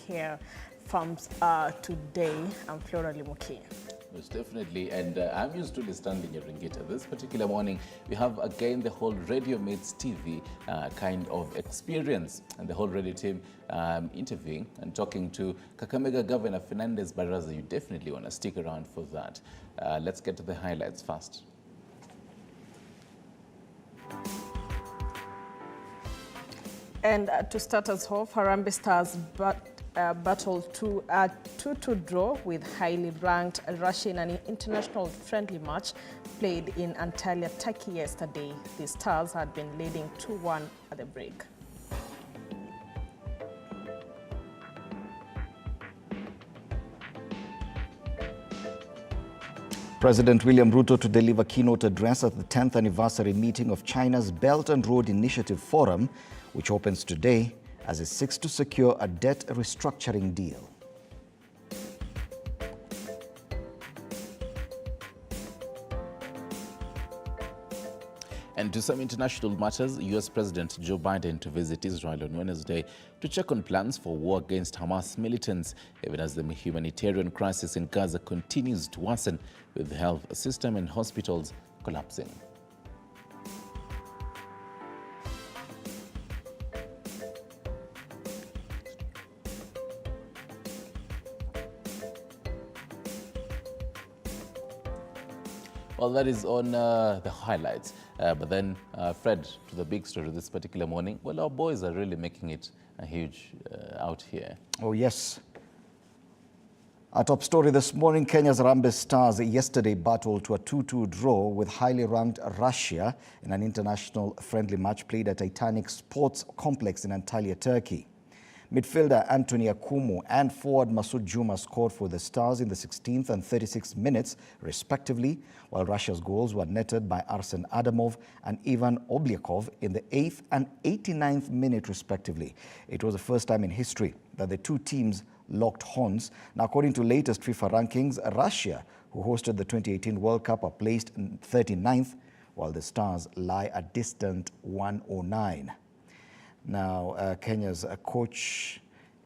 Care from today. I'm Flora Limuki. Most definitely, and I'm used to standing a ringita. This particular morning, we have again the whole radio meets TV kind of experience, and the whole radio team interviewing and talking to Kakamega Governor Fernandez Baraza. You definitely want to stick around for that. Let's get to the highlights first. And to start us off, Harambee Stars battled to a 2-2 draw with highly ranked Russia in an international friendly match played in Antalya, Turkey yesterday. The Stars had been leading 2-1 at the break. President William Ruto to deliver keynote address at the 10th anniversary meeting of China's Belt and Road Initiative Forum, which opens today as it seeks to secure a debt restructuring deal. And to some international matters, U.S. President Joe Biden to visit Israel on Wednesday to check on plans for war against Hamas militants, even as the humanitarian crisis in Gaza continues to worsen, with the health system and hospitals collapsing. Well, that is on the highlights. But then, Fred, to the big story this particular morning. Well, our boys are really making it a huge out here. Oh, yes. Our top story this morning, Kenya's Harambee Stars yesterday battled to a 2-2 draw with highly ranked Russia in an international friendly match played at Titanic Sports Complex in Antalya, Turkey. Midfielder Anthony Akumu and forward Masoud Juma scored for the Stars in the 16th and 36th minutes, respectively, while Russia's goals were netted by Arsen Adamov and Ivan Obliakov in the 8th and 89th minute, respectively. It was the first time in history that the two teams locked horns. Now, according to latest FIFA rankings, Russia, who hosted the 2018 World Cup, are placed 39th, while the Stars lie a distant 109. Now, Kenya's coach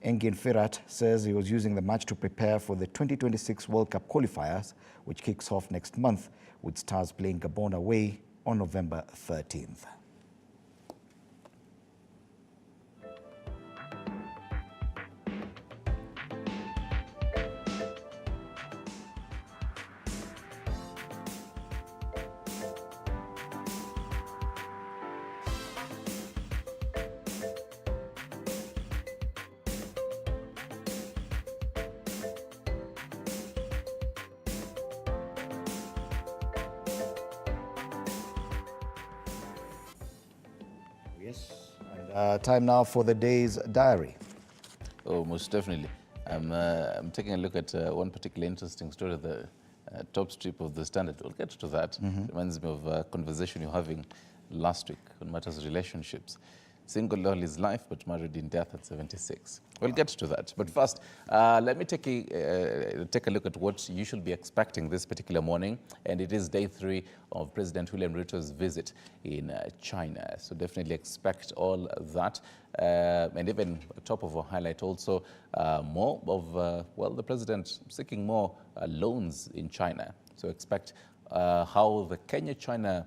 Engin Firat says he was using the match to prepare for the 2026 World Cup qualifiers, which kicks off next month, with Stars playing Gabon away on November 13th. Yes, and time now for the day's diary. Oh, most definitely. I'm taking a look at one particularly interesting story, the top strip of the Standard. We'll get to that. Reminds me of a conversation you're having last week on matters of relationships. Single all his life, but married in death at 76. We'll get to that. But first, let me take a look at what you should be expecting this particular morning. And it is day 3 of President William Ruto's visit in China. So definitely expect all that. And even top of our highlight also, more of, well, the president seeking more loans in China. So expect how the Kenya-China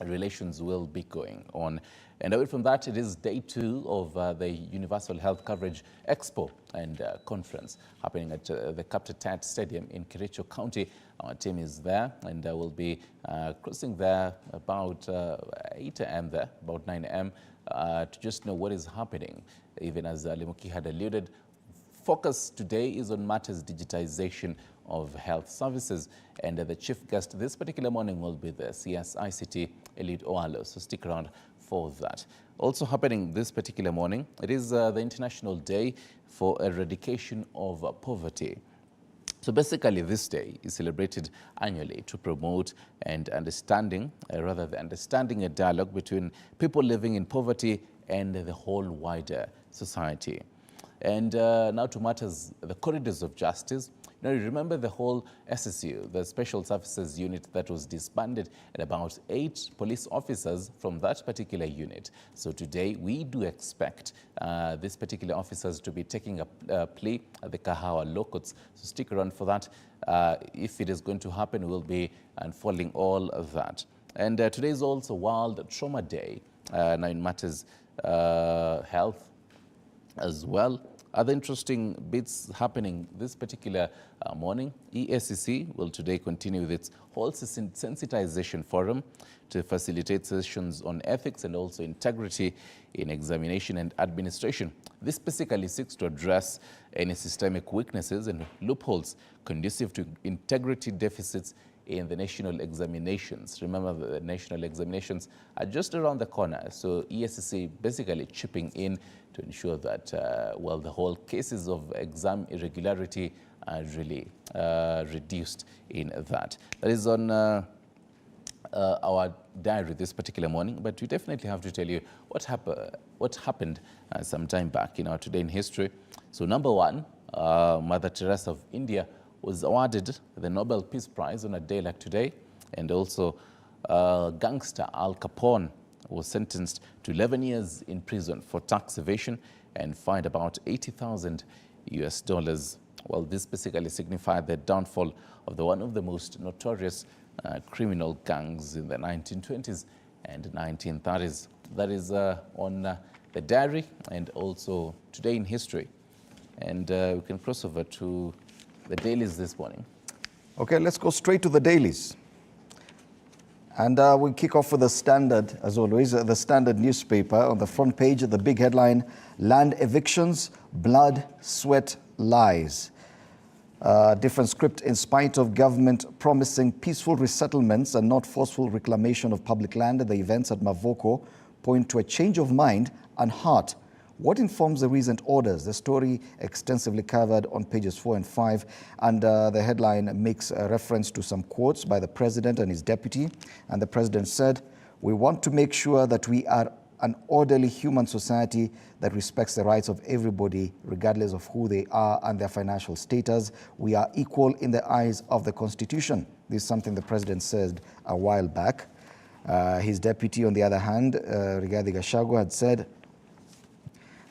relations will be going on. And away from that, it is day 2 of the Universal Health Coverage Expo and Conference happening at the Captain Tat Stadium in Kericho County. Our team is there and will be crossing there about 8 a.m. there, about 9 a.m. To just know what is happening. Even as Limuki had alluded, focus today is on matters digitization of health services, and the chief guest this particular morning will be the CSICT Eliud Oalo, so stick around for that. Also happening this particular morning, it is the International Day for Eradication of Poverty. So basically this day is celebrated annually to promote and understanding, understanding a dialogue between people living in poverty and the whole wider society. And now to matters, the corridors of justice. Now, you remember the whole SSU, the Special Services Unit that was disbanded, and about 8 police officers from that particular unit. So today, we do expect these particular officers to be taking a plea at the Kahawa Law Courts. So stick around for that. If it is going to happen, we'll be unfolding all of that. And today is also World Trauma Day. Now, in matters health as well. Other interesting bits happening this particular morning. EACC will today continue with its whole sensitization forum to facilitate sessions on ethics and also integrity in examination and administration. This basically seeks to address any systemic weaknesses and loopholes conducive to integrity deficits in the national examinations. Remember, the national examinations are just around the corner. So EACC basically chipping in to ensure that, well, the whole cases of exam irregularity are really reduced in that. That is on our diary this particular morning, but we definitely have to tell you what happened some time back in our Today in History. So number one, Mother Teresa of India was awarded the Nobel Peace Prize on a day like today, and also gangster Al Capone was sentenced to 11 years in prison for tax evasion and fined about $80,000 US. Well, this basically signified the downfall of one of the most notorious criminal gangs in the 1920s and 1930s. That is on the diary and also Today in History. And we can cross over to the dailies this morning. Okay, let's go straight to the dailies. And we kick off with the Standard, as always, the Standard newspaper. On the front page, the big headline, land evictions, blood, sweat, lies. Different script: in spite of government promising peaceful resettlements and not forceful reclamation of public land, the events at Mavoko point to a change of mind and heart. What informs the recent orders? The story extensively covered on pages 4 and 5, and the headline makes a reference to some quotes by the president and his deputy. And the president said, "We want to make sure that we are an orderly human society that respects the rights of everybody, regardless of who they are and their financial status. We are equal in the eyes of the Constitution." This is something the president said a while back. His deputy, on the other hand, Rigathi Gachagua, had said,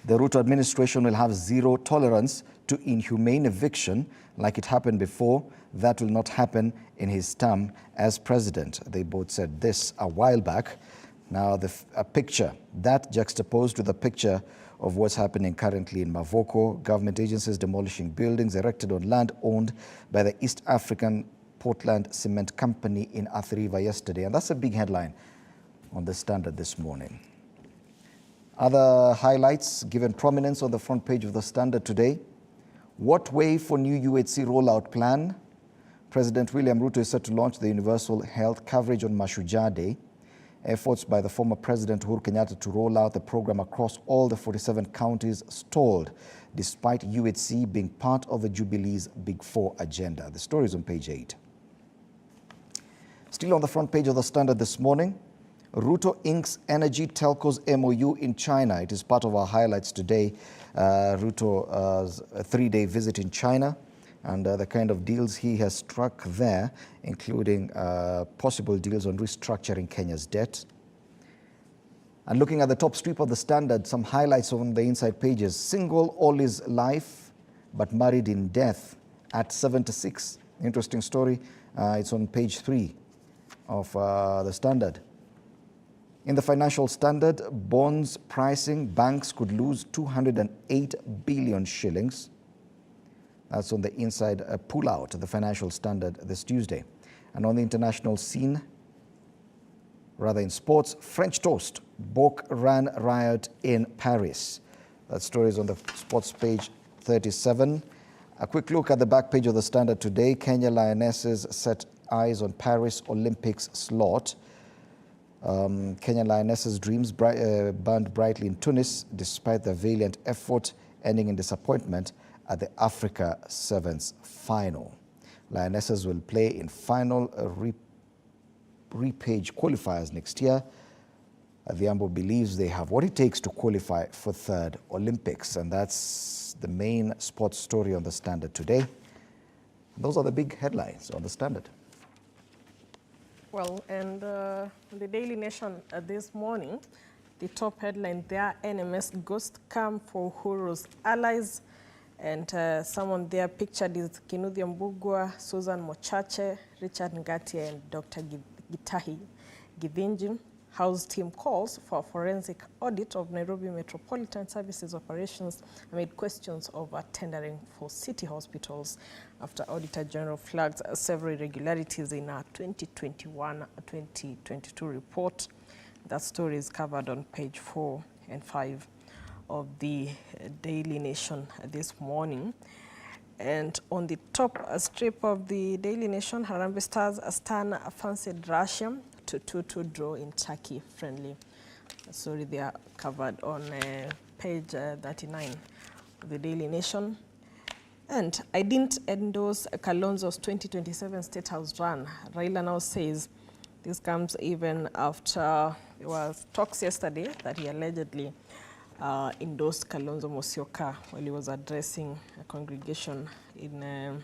"The Ruto administration will have zero tolerance to inhumane eviction like it happened before. That will not happen in his term as president." They both said this a while back. Now, a picture, that juxtaposed with a picture of what's happening currently in Mavoko, government agencies demolishing buildings erected on land owned by the East African Portland Cement Company in Athi River yesterday. And that's a big headline on the Standard this morning. Other highlights given prominence on the front page of the Standard today. What way for new UHC rollout plan? President William Ruto is set to launch the universal health coverage on Mashujaa Day. Efforts by the former President Uhuru Kenyatta to roll out the program across all the 47 counties stalled, despite UHC being part of the Jubilee's Big Four agenda. The story is on page 8. Still on the front page of the Standard this morning, Ruto inks energy telcos MOU in China. It is part of our highlights today. Ruto's 3-day visit in China and the kind of deals he has struck there, including possible deals on restructuring Kenya's debt. And looking at the top strip of the Standard, some highlights on the inside pages. Single all his life, but married in death at 76. Interesting story. It's on page 3 of the Standard. In the Financial Standard, bonds pricing, banks could lose 208 billion shillings. That's on the inside pull-out of the Financial Standard this Tuesday. And on the international scene, rather in sports, French toast, Bok ran riot in Paris. That story is on the sports page 37. A quick look at the back page of the Standard today. Kenya Lionesses set eyes on Paris Olympics slot. Kenya Lionesses' dreams burned brightly in Tunis despite the valiant effort, ending in disappointment at the Africa Sevens final. Lionesses will play in final repage qualifiers next year. Adhiambo believes they have what it takes to qualify for third Olympics, and that's the main sports story on the Standard today. Those are the big headlines on the Standard. Well, and the Daily Nation this morning, the top headline there, NMS ghost camp for Uhuru's allies. And someone there pictured is Kinuthia Mbugua, Susan Mochache, Richard Ngatia, and Dr. Gitahi Githinji. House team calls for a forensic audit of Nairobi Metropolitan Services operations amid questions over tendering for city hospitals after Auditor General flagged several irregularities in a 2021-2022 report. That story is covered on page 4 and 5 of the Daily Nation this morning. And on the top strip of the Daily Nation, Harambee Stars Astana fancied Russia to 2-2 draw in Turkey friendly. Sorry, they are covered on page 39 of the Daily Nation. And I didn't endorse Kalonzo's 2027 State House run. Raila now says this comes even after there was talks yesterday that he allegedly endorsed Kalonzo Musyoka while he was addressing a congregation in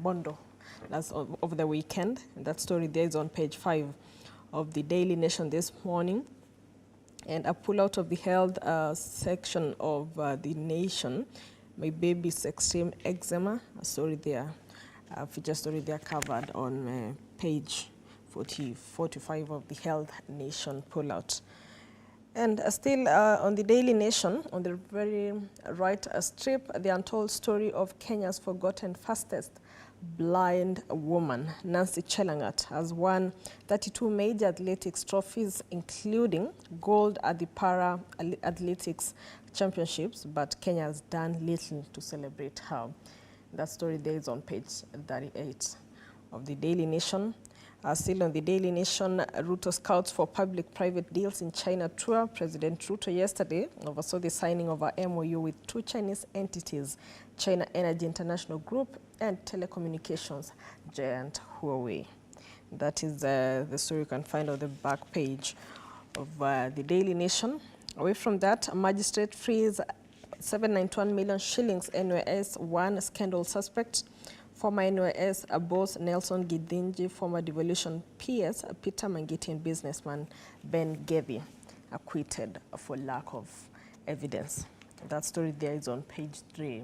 Bondo over the weekend. And that story there is on page 5 of the Daily Nation this morning. And a pullout of the health section of the Nation, my baby's extreme eczema, a story there, a feature story there covered on page 45 of the Health Nation pullout. And still on the Daily Nation, on the very right strip, the untold story of Kenya's forgotten fastest blind woman, Nancy Chelangat, has won 32 major athletics trophies, including gold at the Para Athletics Championships, but Kenya has done little to celebrate her. That story there is on page 38 of the Daily Nation. Still on the Daily Nation, Ruto scouts for public-private deals in China tour. President Ruto yesterday oversaw the signing of a MOU with two Chinese entities, China Energy International Group and telecommunications giant Huawei. That is the story you can find on the back page of the Daily Nation. Away from that, a magistrate frees 791 million shillings NYS one scandal suspect. Former NYS boss Nelson Githinji, former devolution PS Peter Mangiti, and businessman Ben Gevi acquitted for lack of evidence. That story there is on page 3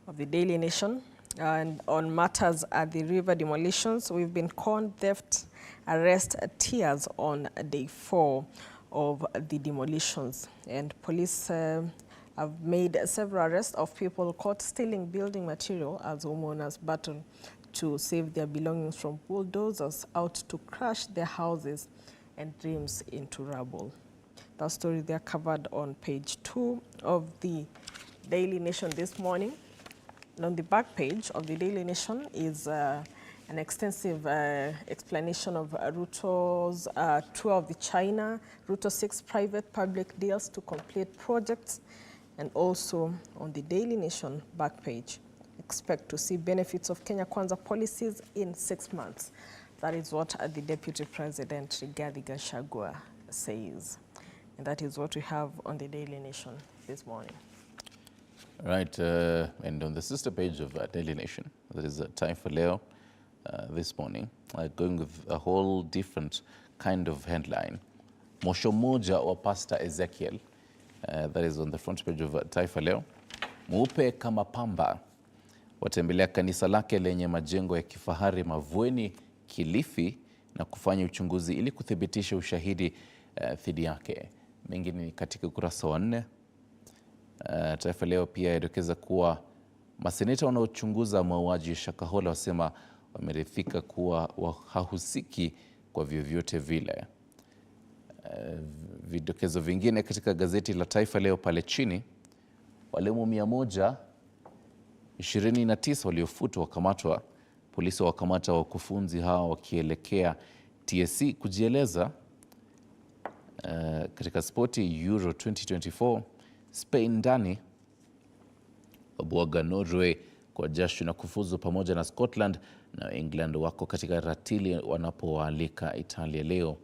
of the Daily Nation. And on matters at the river demolitions, we've been conned, theft, arrest, tears on day 4 of the demolitions. And police have made several arrests of people caught stealing building material as homeowners battle to save their belongings from bulldozers out to crash their houses and dreams into rubble. That story there covered on page 2 of the Daily Nation this morning. And on the back page of the Daily Nation is an extensive explanation of Ruto's tour of the China, Ruto 6 private public deals to complete projects. And also on the Daily Nation back page, expect to see benefits of Kenya Kwanza policies in 6 months. That is what the Deputy President Rigathi Gachagua says. And that is what we have on the Daily Nation this morning. Right, and on the sister page of Daily Nation, that is Time for Leo this morning, going with a whole different kind of headline. Mosho moja wa Pastor Ezekiel. That is on the front page of Taifa Leo. Mweupe kama pamba watembelea kanisa lake lenye majengo ya kifahari Mavueni, Kilifi na kufanya uchunguzi ili kuthibitisha ushahidi dhidi yake. Mengine katika ukurasa wa 4. Taifa Leo pia yadokeza kuwa maseneta wanaochunguza mauaji ya Shakahola wasema wameridhika kuwa hahusiki kwa vyovyote vile. Vidokezo vingine katika gazeti la Taifa Leo pale chini, walimu 129 waliofutwa wakamatwa. Polisi wakamata wakufunzi hao wakielekea TSC kujieleza. Katika spoti Euro 2024, Spain ndani wabwaga Norway kwa jasho na kufuzu, pamoja na Scotland na England wako katika ratili wanapowaalika Italia leo.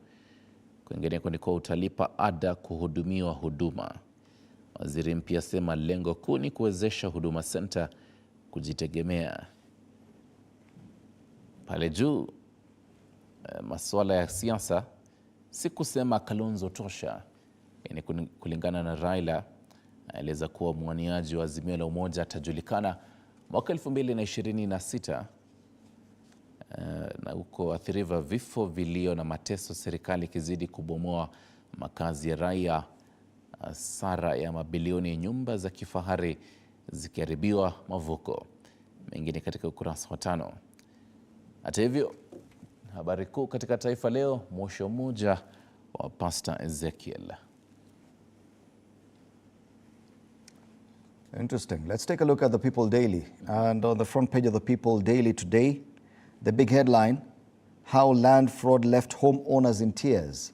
Kwingineko ni kwa utalipa ada kuhudumiwa huduma. Waziri mpya sema lengo kuu ni kuwezesha Huduma Center kujitegemea. Pale juu masuala ya siasa si kusema Kalonzo tosha. Yani kulingana na Raila, aeleza kuwa mwaniaji wa Azimio la Umoja atajulikana mwaka 2026 na huko Athi River, vifo, vilio na mateso, serikali ikizidi kubomoa makazi ya raia, hasara ya mabilioni ya nyumba za kifahari zikiharibiwa, mavuko mengine katika ukurasa wa 5. Hata hivyo, habari kuu katika Taifa Leo, mwosho mmoja wa Pastor Ezekiel. Interesting. Let's take a look at the People Daily. And on the front page of the People Daily today, the big headline, how land fraud left homeowners in tears.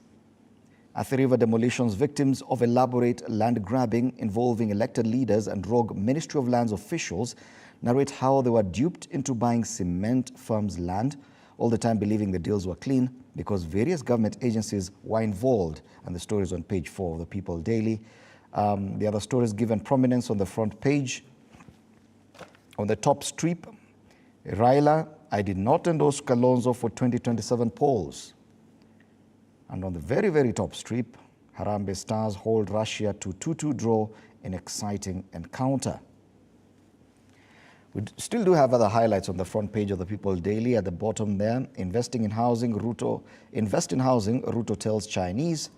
Athi River demolitions, victims of elaborate land grabbing involving elected leaders and rogue Ministry of Lands officials narrate how they were duped into buying cement firms' land, all the time believing the deals were clean because various government agencies were involved. And the story is on page 4 of the People Daily. The other stories given prominence on the front page. On the top strip, Raila, I did not endorse Kalonzo for 2027 polls. And on the very, very top strip, Harambee Stars hold Russia to 2-2 draw in exciting encounter. We still do have other highlights on the front page of the People Daily. At the bottom there, invest in housing, Ruto tells Chinese.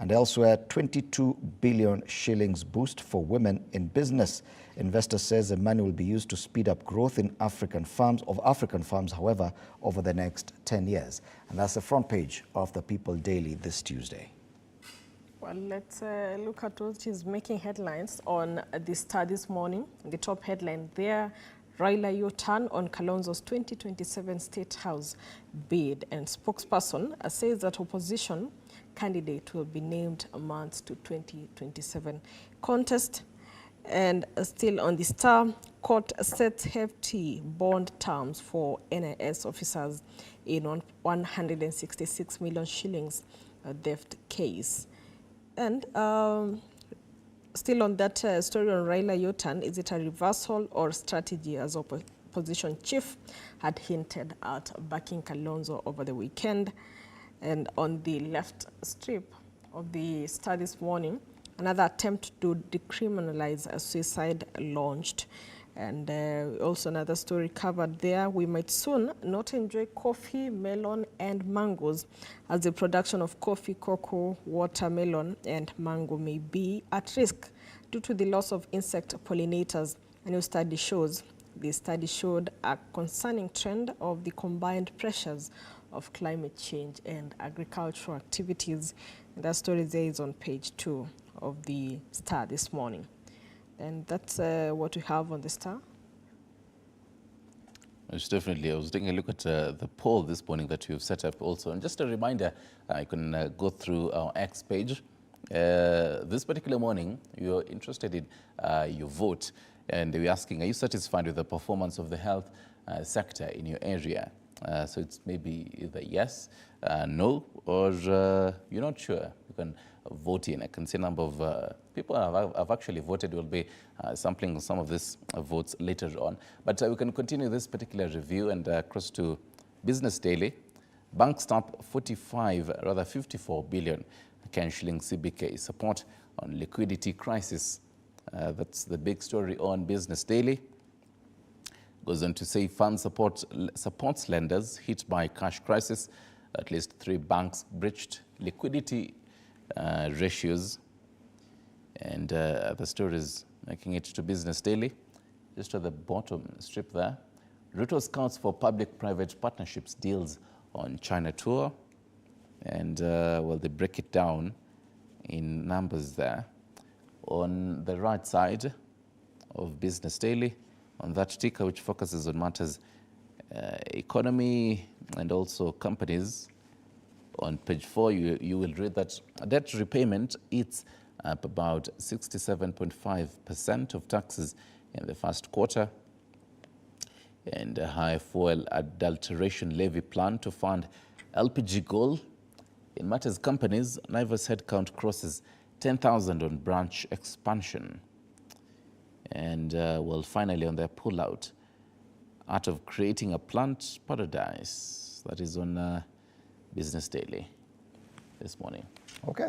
And elsewhere, 22 billion shillings boost for women in business. Investor says the money will be used to speed up growth in African farms, however, over the next 10 years. And that's the front page of the People Daily this Tuesday. Well, let's look at what is making headlines on the Star this morning. The top headline there, Raila U-turn on Kalonzo's 2027 State House bid. And spokesperson says that opposition candidate will be named months to 2027 contest. And still on the Star, court sets hefty bond terms for NIS officers in 166 million shillings theft case. And still on that story on Raila U-turn, is it a reversal or strategy, as opposition chief had hinted at backing Kalonzo over the weekend? And on the left strip of the Star this morning, another attempt to decriminalize a suicide launched. And also another story covered there. We might soon not enjoy coffee, melon, and mangoes, as the production of coffee, cocoa, watermelon, and mango may be at risk due to the loss of insect pollinators. A new study shows. The study showed a concerning trend of the combined pressures of climate change and agricultural activities. And that story there is on page 2 of the Star this morning. And that's what we have on the Star. Yes, definitely. I was taking a look at the poll this morning that you've set up also. And just a reminder, you can go through our X page. This particular morning, you're interested in your vote. And we're asking, are you satisfied with the performance of the health sector in your area? So it's maybe either yes, no, or you're not sure. You can vote in. I can see a number of people have actually voted. We'll be sampling some of these votes later on. But we can continue this particular review and cross to Business Daily. Banks stamp 54 billion shilling CBK support on liquidity crisis. That's the big story on Business Daily. Goes on to say fund supports lenders hit by cash crisis. At least 3 banks breached liquidity ratios. And the story is making it to Business Daily. Just at the bottom strip there, Ruto scouts for public-private partnerships deals on China tour. And well, they break it down in numbers there. On the right side of Business Daily, on that ticker which focuses on matters economy and also companies, on page 4 you will read that debt repayment eats up about 67.5% of taxes in the first quarter, and a high fuel adulteration levy plan to fund LPG goal. In matters companies, Naivas headcount crosses 10,000 on branch expansion. And well, finally on their pullout, Art of Creating a Plant Paradise. That is on Business Daily this morning. Okay.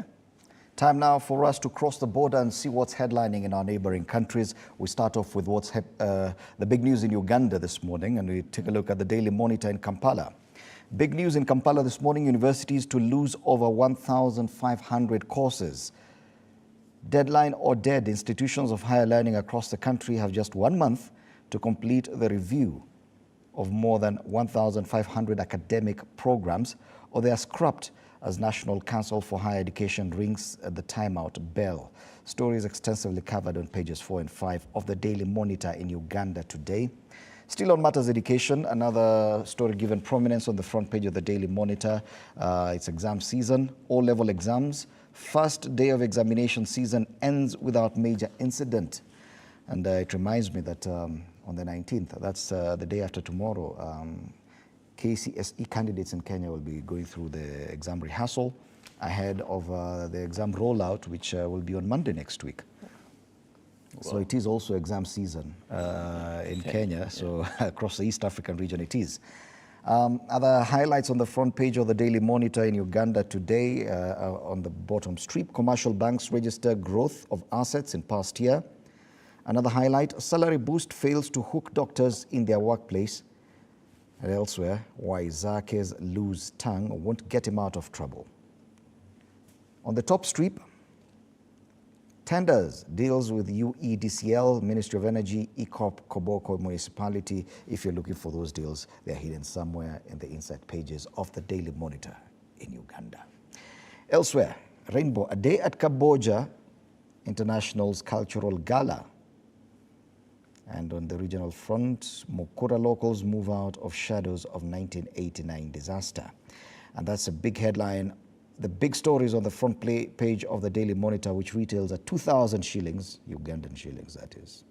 Time now for us to cross the border and see what's headlining in our neighboring countries. We start off with what's the big news in Uganda this morning, and we take a look at the Daily Monitor in Kampala. Big news in Kampala this morning, universities to lose over 1,500 courses. Deadline or dead, institutions of higher learning across the country have just 1 month to complete the review of more than 1,500 academic programs, or they are scrapped as National Council for Higher Education rings the timeout bell. Stories extensively covered on pages 4 and 5 of the Daily Monitor in Uganda today. Still on matters education, another story given prominence on the front page of the Daily Monitor. It's exam season, all-level exams. First day of examination season ends without major incident. And it reminds me that on the 19th, that's the day after tomorrow, KCSE candidates in Kenya will be going through the exam rehearsal ahead of the exam rollout, which will be on Monday next week. Wow. So it is also exam season in Kenya, so across the East African region it is. Other highlights on the front page of the Daily Monitor in Uganda today, on the bottom strip, commercial banks register growth of assets in past year. Another highlight, salary boost fails to hook doctors in their workplace. And elsewhere, why Zake's loose tongue won't get him out of trouble. On the top strip, tenders, deals with UEDCL, Ministry of Energy, ECOP, Koboko Municipality. If you're looking for those deals, they're hidden somewhere in the inside pages of the Daily Monitor in Uganda. Elsewhere, Rainbow, a day at Kaboja International's Cultural Gala. And on the regional front, Mukura locals move out of shadows of 1989 disaster. And that's a big headline. The big stories on the front page of the Daily Monitor, which retails at 2,000 shillings, Ugandan shillings, that is.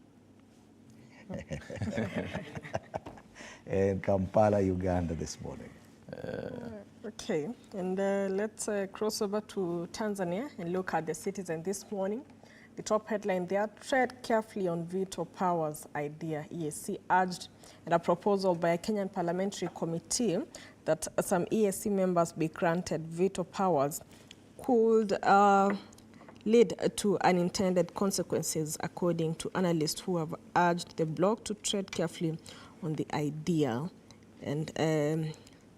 In Kampala, Uganda this morning. Okay, and let's cross over to Tanzania and look at the Citizen this morning. The top headline there, tread carefully on veto powers idea, EAC urged, and a proposal by a Kenyan parliamentary committee that some EAC members be granted veto powers could lead to unintended consequences, according to analysts who have urged the bloc to tread carefully on the idea. And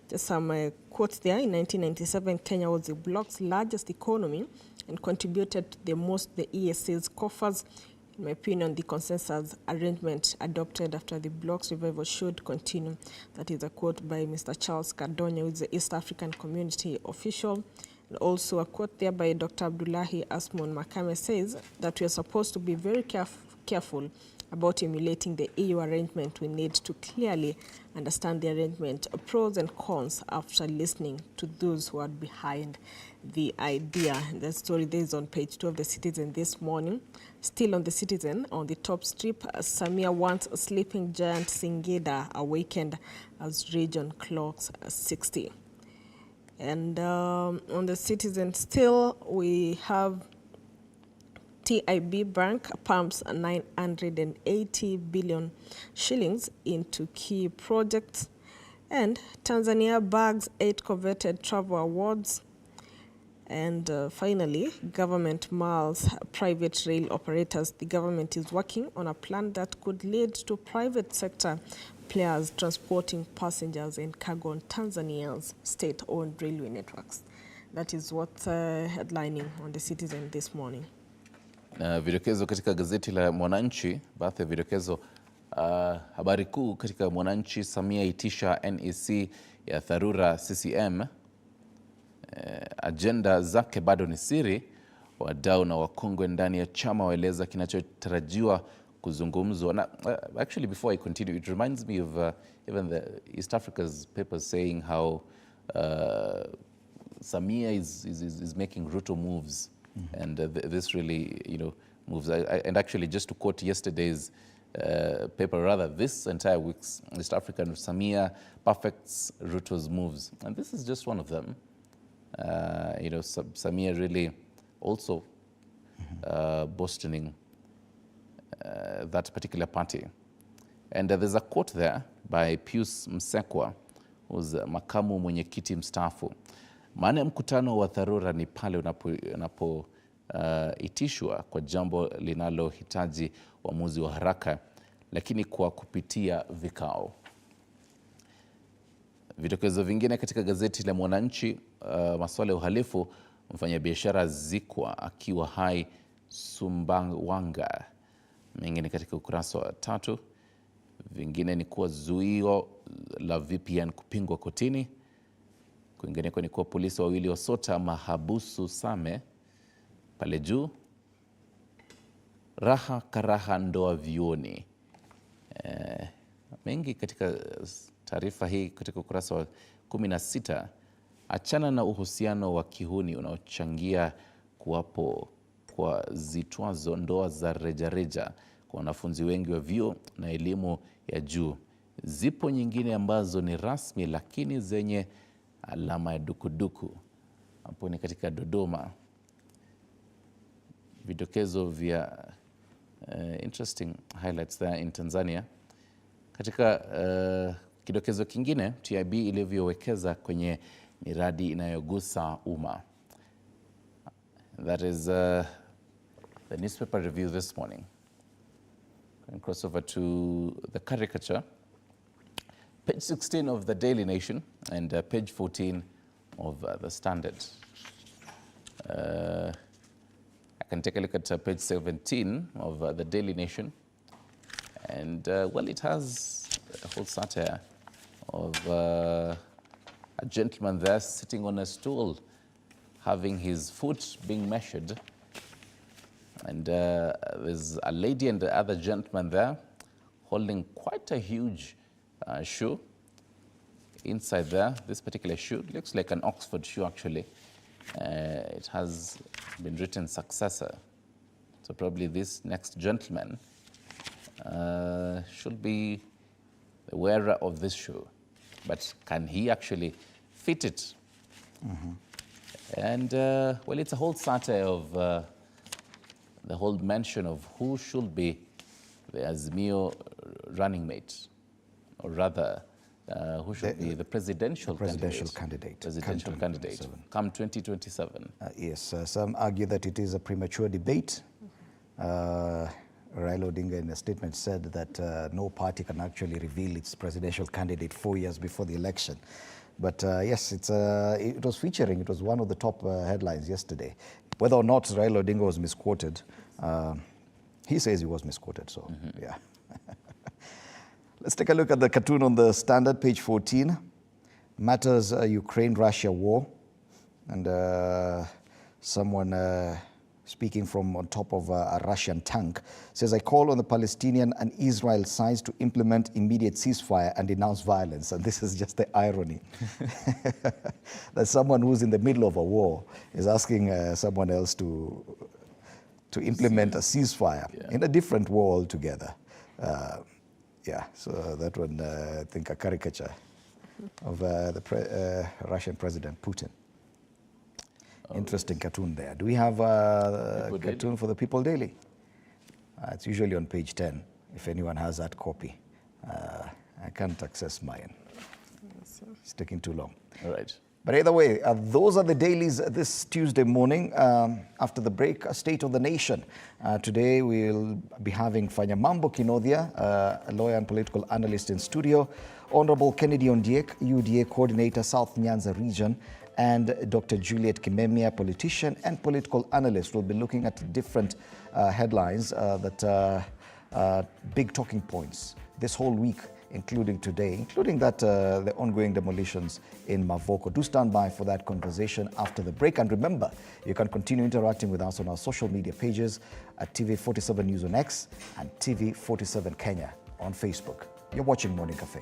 just some quotes there. In 1997, Kenya was the bloc's largest economy and contributed the most the EAC's coffers. In my opinion, the consensus arrangement adopted after the bloc's revival should continue. That is a quote by Mr. Charles Kadonya, who is the East African community official. And also a quote there by Dr. Abdullahi Asmon Makame says that we are supposed to be very careful about emulating the EU arrangement. We need to clearly understand the arrangement, pros and cons, after listening to those who are behind the idea. The story there is on page 2 of the Citizen this morning. Still on the Citizen, on the top strip, Samia wants a sleeping giant Singida awakened as region clocks 60. And on the Citizen still, we have TIB Bank pumps 980 billion shillings into key projects. And Tanzania bags 8 coveted travel awards. And finally, government mulls private rail operators. The government is working on a plan that could lead to private sector players transporting passengers and cargo on Tanzania's state-owned railway networks. That is what's headlining on the Citizen this morning. Vidokezo katika gazeti la Mwananchi, baadhi ya vidokezo. Habari kuu katika Mwananchi, Samia itisha NEC ya dharura CCM. Agenda zake bado ni siri, wadau na wakongwe ndani ya chama waeleza kinachotarajiwa kuzungumzwa. Na actually, before I continue, it reminds me of even the East Africa's papers saying how Samia is making Ruto moves. And this really, moves. And actually, just to quote yesterday's paper, rather, this entire week's East African, Samia perfects Ruto's moves. And this is just one of them. Samia really also bostoning that particular party. And there's a quote there by Pius Msekwa, who's makamu mwenyekiti mstaafu. Maana ya mkutano wa dharura ni pale unapoitishwa kwa jambo linalohitaji uamuzi wa haraka, lakini kwa kupitia vikao. Vidokezo vingine katika gazeti la Mwananchi, masuala ya uhalifu, mfanyabiashara zikwa akiwa hai Sumbawanga. Mengine katika ukurasa wa 3. Vingine ni kuwa zuio la VPN kupingwa kotini. Kwingineko ni kuwa polisi wawili wasota mahabusu Same. Pale juu, raha karaha ndoa vyuoni. Mengi katika taarifa hii katika ukurasa wa 16. Achana na uhusiano wa kihuni unaochangia kuwapo kwa zitwazo ndoa za rejareja kwa wanafunzi wengi wa vyuo na elimu ya juu. Zipo nyingine ambazo ni rasmi lakini zenye alama ya dukuduku. Hapo ni katika Dodoma. Vidokezo vya interesting highlights there in Tanzania. Katika kidokezo kingine, TIB ilivyowekeza kwenye miradi inayogusa umma. That is the newspaper review this morning. Going cross over to the caricature. Page 16 of the Daily Nation and page 14 of the Standard. I can take a look at page 17 of the Daily Nation. And, well, it has a whole satire of a gentleman there sitting on a stool, having his foot being measured. And there's a lady and the other gentleman there holding quite a huge shoe. Inside there, this particular shoe looks like an Oxford shoe, actually. It has been written successor. So probably this next gentleman should be the wearer of this shoe. But can he actually fit it? And, well, it's a whole satire of the whole mention of who should be the Azimio running mate, or rather, who should be the presidential candidate. Presidential candidate, come 2027. Yes, some argue that it is a premature debate. Raila Odinga in a statement said that no party can actually reveal its presidential candidate 4 years before the election. But yes, it was featuring, it was one of the top headlines yesterday. Whether or not Raila Odinga was misquoted, he says he was misquoted, so yeah. Let's take a look at the cartoon on the Standard, page 14. Matters Ukraine-Russia war. And someone speaking from on top of a Russian tank says, I call on the Palestinian and Israel sides to implement immediate ceasefire and denounce violence. And this is just the irony. That someone who's in the middle of a war is asking someone else to implement a ceasefire in a different war altogether. Yeah, so that one, I think, a caricature of the Russian President Putin. Interesting cartoon there. Do we have a cartoon for the People Daily? It's usually on page 10, if anyone has that copy. I can't access mine. It's taking too long. All right. But either way, those are the dailies this Tuesday morning. After the break, State of the Nation. Today we'll be having Fanya Mambo Kinodhia, a lawyer and political analyst in studio, Honorable Kennedy Ondiek, UDA Coordinator, South Nyanza Region, and Dr. Juliet Kimemia, politician and political analyst. We'll be looking at different headlines that big talking points this whole week, including today, including that the ongoing demolitions in Mavoko. Do stand by for that conversation after the break. And remember, you can continue interacting with us on our social media pages at TV47 News on X and TV47 Kenya on Facebook. You're watching Morning Cafe.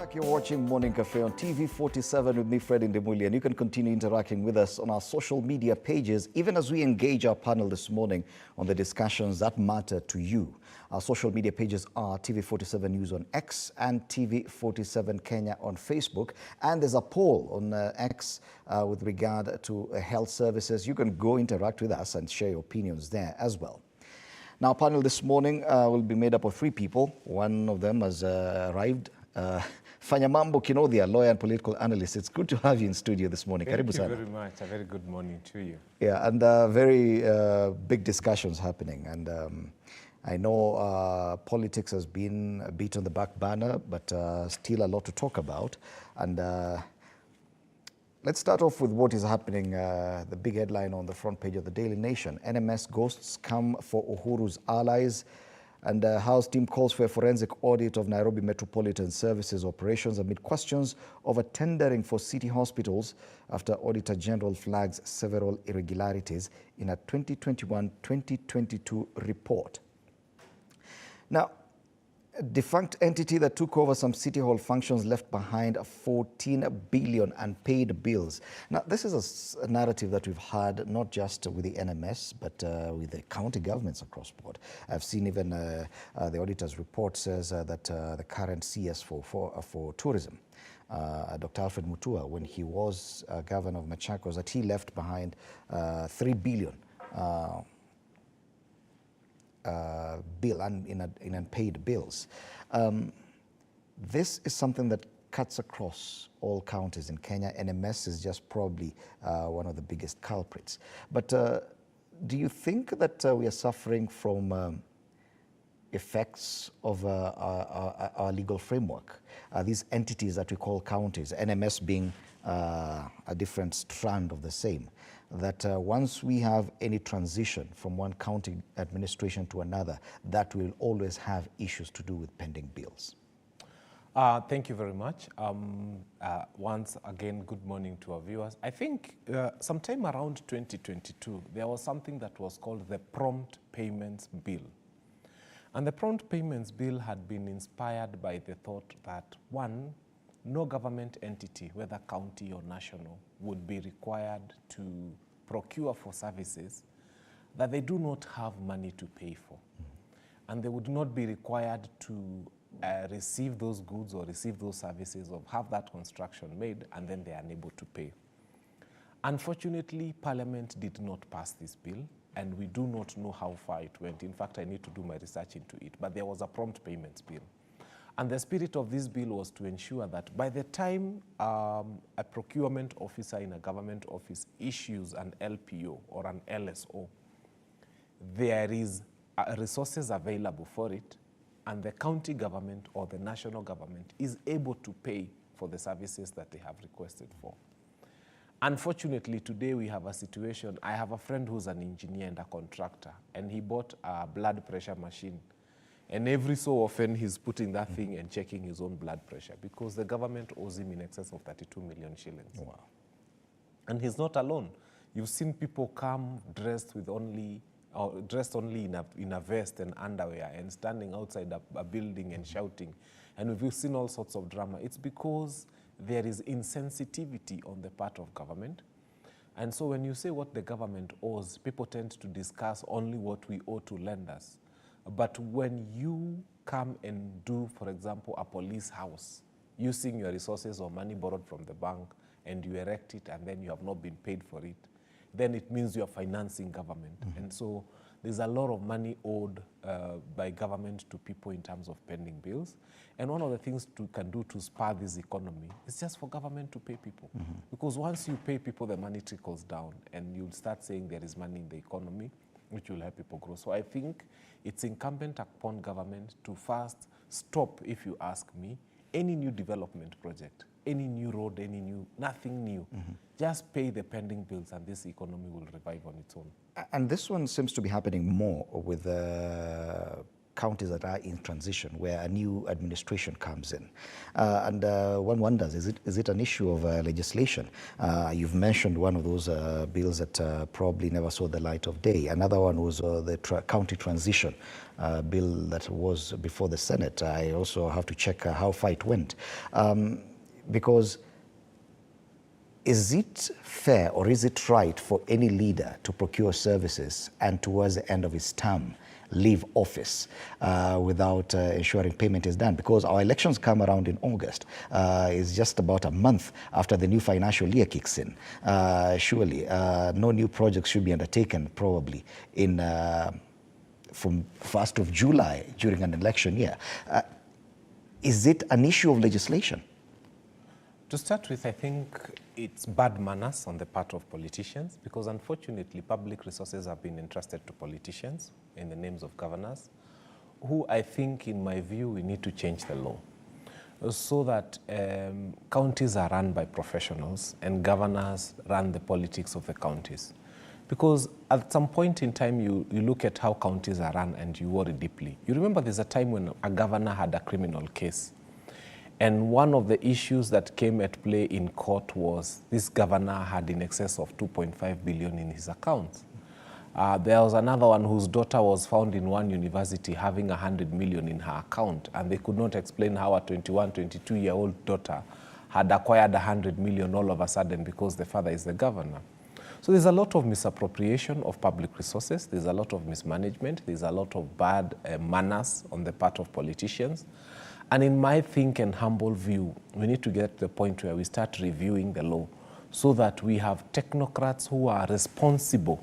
back. You're watching Morning Cafe on TV47 with me, Fred Ndemuli, and you can continue interacting with us on our social media pages, even as we engage our panel this morning on the discussions that matter to you. Our social media pages are TV47 News on X and TV47 Kenya on Facebook. And there's a poll on X with regard to health services. You can go interact with us and share your opinions there as well. Now, our panel this morning will be made up of three people. One of them has arrived. Fanyamambo Kinodhia, lawyer and political analyst. It's good to have you in studio this morning. Thank Karibu you sana. very much. A very good morning to you. Yeah, and very big discussions happening. And I know politics has been a bit on the back burner, but still a lot to talk about. And let's start off with what is happening, the big headline on the front page of the Daily Nation. NMS ghosts come for Uhuru's allies. And House team calls for a forensic audit of Nairobi Metropolitan Services operations amid questions over tendering for city hospitals after Auditor General flags several irregularities in a 2021-2022 report. Now, a defunct entity that took over some city hall functions left behind 14 billion unpaid bills. Now, this is a narrative that we've had not just with the NMS, but with the county governments across board. I've seen even the auditor's report says that the current CS for tourism, Dr. Alfred Mutua, when he was governor of Machakos, that he left behind 3 billion bill in unpaid bills. This is something that cuts across all counties in Kenya. NMS is just probably one of the biggest culprits. But do you think that we are suffering from effects of our legal framework? These entities that we call counties, NMS being a different strand of the same, that once we have any transition from one county administration to another, that will always have issues to do with pending bills. Thank you very much. Once again, good morning to our viewers. I think sometime around 2022, there was something that was called the Prompt Payments Bill. And the Prompt Payments Bill had been inspired by the thought that, one, no government entity, whether county or national, would be required to procure for services that they do not have money to pay for. And they would not be required to receive those goods or receive those services or have that construction made and then they are unable to pay. Unfortunately, Parliament did not pass this bill and we do not know how far it went. In fact, I need to do my research into it, but there was a prompt payments bill. And the spirit of this bill was to ensure that by the time a procurement officer in a government office issues an LPO or an LSO, there is resources available for it, and the county government or the national government is able to pay for the services that they have requested for. Unfortunately, today we have a situation. I have a friend who's an engineer and a contractor, and he bought a blood pressure machine. And every so often, he's putting that thing and checking his own blood pressure because the government owes him in excess of 32 million shillings. Wow. And he's not alone. You've seen people come dressed only in a vest and underwear and standing outside a building and shouting. And we've seen all sorts of drama. It's because there is insensitivity on the part of government. And so when you say what the government owes, people tend to discuss only what we owe to lenders. But when you come and do, for example, a police house, using your resources or money borrowed from the bank, and you erect it and then you have not been paid for it, then it means you are financing government. And so there's a lot of money owed by government to people in terms of pending bills. And one of the things you can do to spur this economy is just for government to pay people. Because once you pay people, the money trickles down and you'll start saying there is money in the economy, which will help people grow. So I think it's incumbent upon government to first stop, if you ask me, any new development project, any new road, nothing new. Just pay the pending bills and this economy will revive on its own. And this one seems to be happening more with counties that are in transition, where a new administration comes in. And one wonders, is it an issue of legislation? You've mentioned one of those bills that probably never saw the light of day. Another one was the county transition bill that was before the Senate. I also have to check how far it went. Because is it fair or is it right for any leader to procure services and towards the end of his term leave office without ensuring payment is done? Because our elections come around in August. It's just about a month after the new financial year kicks in. Surely no new projects should be undertaken probably in from 1st of July during an election year. Is it an issue of legislation? To start with, I think it's bad manners on the part of politicians, because unfortunately public resources have been entrusted to politicians in the names of governors, who I think, in my view, we need to change the law so that counties are run by professionals and governors run the politics of the counties. Because at some point in time, you look at how counties are run and you worry deeply. You remember there's a time when a governor had a criminal case. And one of the issues that came at play in court was this governor had in excess of 2.5 billion in his accounts. There was another one whose daughter was found in one university having 100 million in her account, and they could not explain how a 21, 22-year-old daughter had acquired 100 million all of a sudden because the father is the governor. So there's a lot of misappropriation of public resources, there's a lot of mismanagement, there's a lot of bad manners on the part of politicians. And in my think and humble view, we need to get to the point where we start reviewing the law so that we have technocrats who are responsible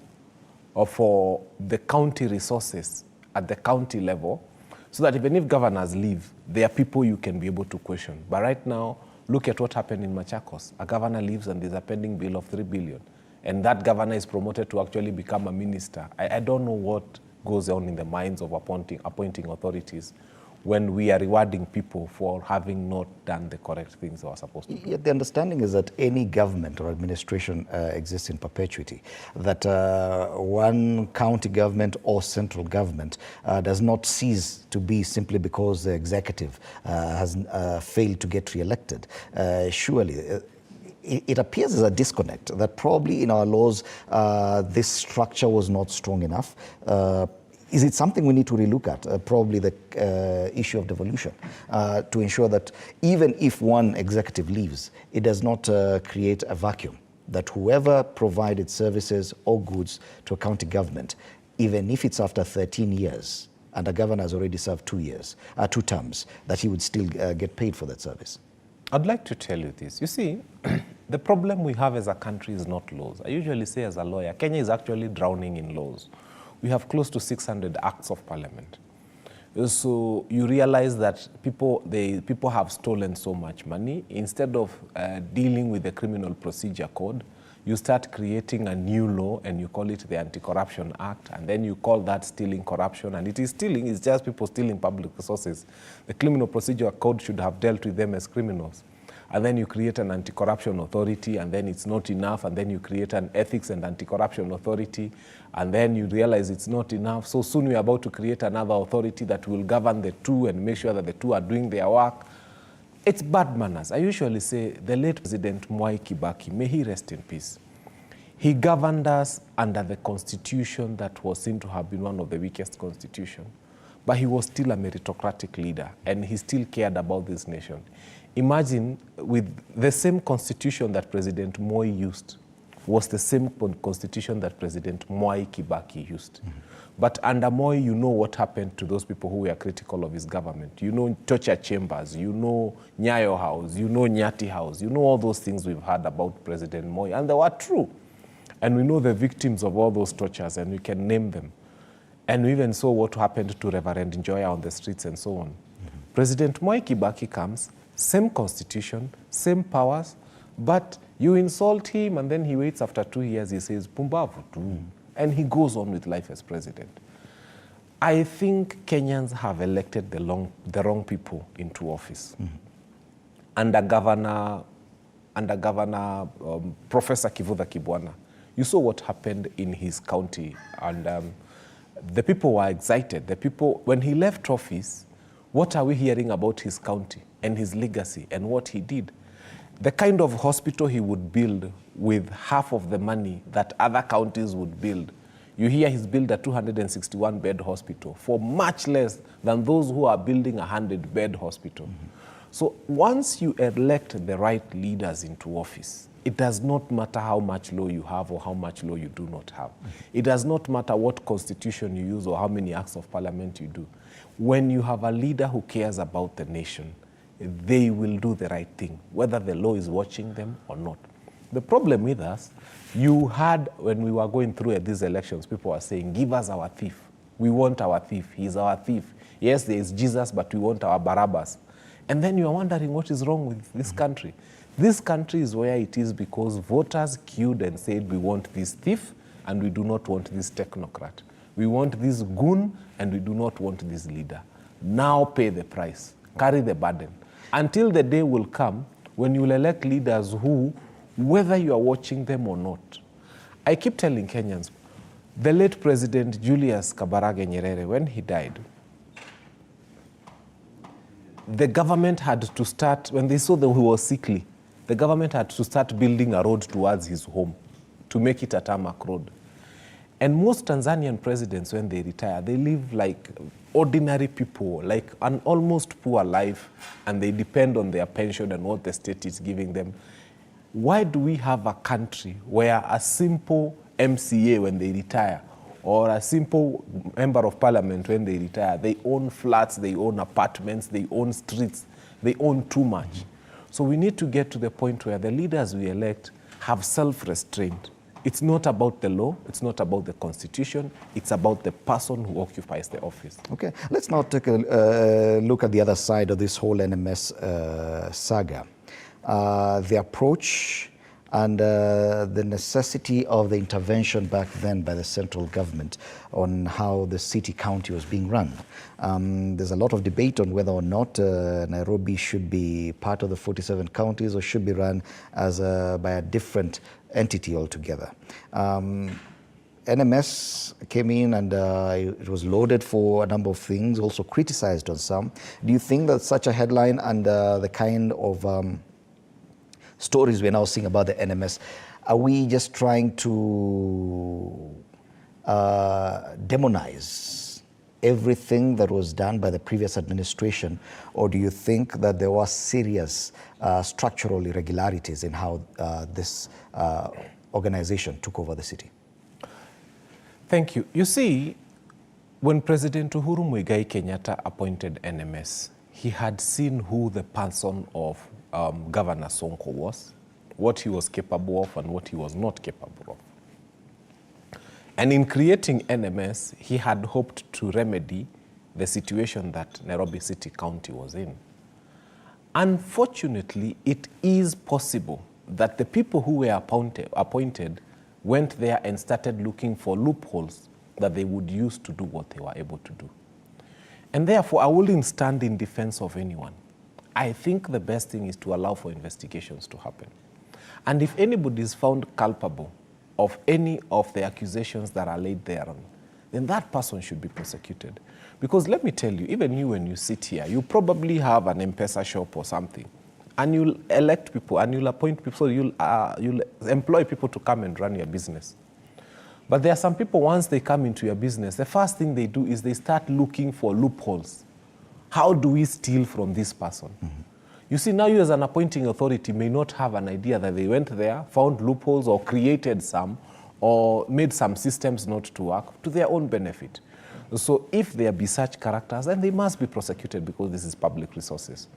for the county resources at the county level, so that even if governors leave, there are people you can be able to question. But right now, look at what happened in Machakos. A governor leaves and there's a pending bill of 3 billion. And that governor is promoted to actually become a minister. I don't know what goes on in the minds of appointing authorities when we are rewarding people for having not done the correct things they were supposed to do. Yet the understanding is that any government or administration exists in perpetuity, that one county government or central government does not cease to be simply because the executive has failed to get re-elected. Surely, it appears as a disconnect that probably in our laws this structure was not strong enough. Is it something we need to relook at, probably the issue of devolution, to ensure that even if one executive leaves, it does not create a vacuum, that whoever provided services or goods to a county government, even if it's after 13 years, and the governor has already served 2 terms, that he would still get paid for that service? I'd like to tell you this. You see, the problem we have as a country is not laws. I usually say as a lawyer, Kenya is actually drowning in laws. We have close to 600 acts of parliament. So you realize that people have stolen so much money. Instead of dealing with the Criminal Procedure Code, you start creating a new law and you call it the Anti-Corruption Act, and then you call that stealing corruption, and it is stealing, it's just people stealing public resources. The Criminal Procedure Code should have dealt with them as criminals. And then you create an anti-corruption authority, and then it's not enough, and then you create an ethics and anti-corruption authority, and then you realize it's not enough. So soon we're about to create another authority that will govern the two and make sure that the two are doing their work. It's bad manners. I usually say the late President Mwai Kibaki, may he rest in peace, he governed us under the constitution that was seen to have been one of the weakest constitutions, but he was still a meritocratic leader, and he still cared about this nation. Imagine, with the same constitution that President Moi used was the same constitution that President Mwai Kibaki used. Mm-hmm. But under Moi, you know what happened to those people who were critical of his government. You know torture chambers, you know Nyayo House, you know Nyati House, you know all those things we've heard about President Moi, and they were true. And we know the victims of all those tortures, and we can name them. And we even saw what happened to Reverend Njoya on the streets and so on. Mm-hmm. President Mwai Kibaki comes, same constitution, same powers, but you insult him and then he waits after 2 years, he says, Pumbavu tu, and he goes on with life as president. I think Kenyans have elected the wrong people into office. Mm-hmm. Under Governor Professor Kivutha Kibwana, you saw what happened in his county, and The people were excited. The people, when he left office, what are we hearing about his county and his legacy and what he did? The kind of hospital he would build with half of the money that other counties would build. You hear he's built a 261-bed hospital for much less than those who are building a 100-bed hospital. So once you elect the right leaders into office, it does not matter how much law you have or how much law you do not have. It does not matter what constitution you use or how many acts of parliament you do. When you have a leader who cares about the nation, they will do the right thing, whether the law is watching them or not. The problem with us, you had, when we were going through these elections, people were saying, give us our thief. We want our thief. He's our thief. Yes, there is Jesus, but we want our Barabbas. And then you are wondering what is wrong with this country. This country is where it is because voters queued and said, we want this thief and we do not want this technocrat. We want this goon and we do not want this leader. Now pay the price, carry the burden. Until the day will come when you will elect leaders who, whether you are watching them or not. I keep telling Kenyans, the late President Julius Kabarage Nyerere, when he died, the government had to start, when they saw that he was sickly, the government had to start building a road towards his home to make it a tarmac road. And most Tanzanian presidents, when they retire, they live like ordinary people, like an almost poor life, and they depend on their pension and what the state is giving them. Why do we have a country where a simple MCA, when they retire, or a simple member of parliament, when they retire, they own flats, they own apartments, they own streets, they own too much? So we need to get to the point where the leaders we elect have self-restraint. It's not about the law, it's not about the constitution, it's about the person who occupies the office. Okay, let's now take a look at the other side of this whole NMS saga. The approach and the necessity of the intervention back then by the central government on how the city-county was being run. There's a lot of debate on whether or not Nairobi should be part of the 47 counties or should be run as by a different entity altogether. NMS came in and it was loaded for a number of things, also criticized on some. Do you think that such a headline and the kind of stories we're now seeing about the NMS, are we just trying to demonize everything that was done by the previous administration, or do you think that there were serious structural irregularities in how this organization took over the city? Thank you. You see, when President Uhuru Muigai Kenyatta appointed NMS, he had seen who the person of Governor Sonko was, what he was capable of and what he was not capable of. And in creating NMS, he had hoped to remedy the situation that Nairobi City County was in. Unfortunately, it is possible that the people who were appointed went there and started looking for loopholes that they would use to do what they were able to do. And therefore, I wouldn't stand in defense of anyone. I think the best thing is to allow for investigations to happen. And if anybody is found culpable of any of the accusations that are laid thereon, then that person should be prosecuted. Because let me tell you, even you, when you sit here, you probably have an M-Pesa shop or something, and you'll elect people and you'll appoint people, so you'll employ people to come and run your business. But there are some people, once they come into your business, the first thing they do is they start looking for loopholes. How do we steal from this person? Mm-hmm. You see, now you as an appointing authority may not have an idea that they went there, found loopholes or created some, or made some systems not to work to their own benefit. So if there be such characters, then they must be prosecuted because this is public resources.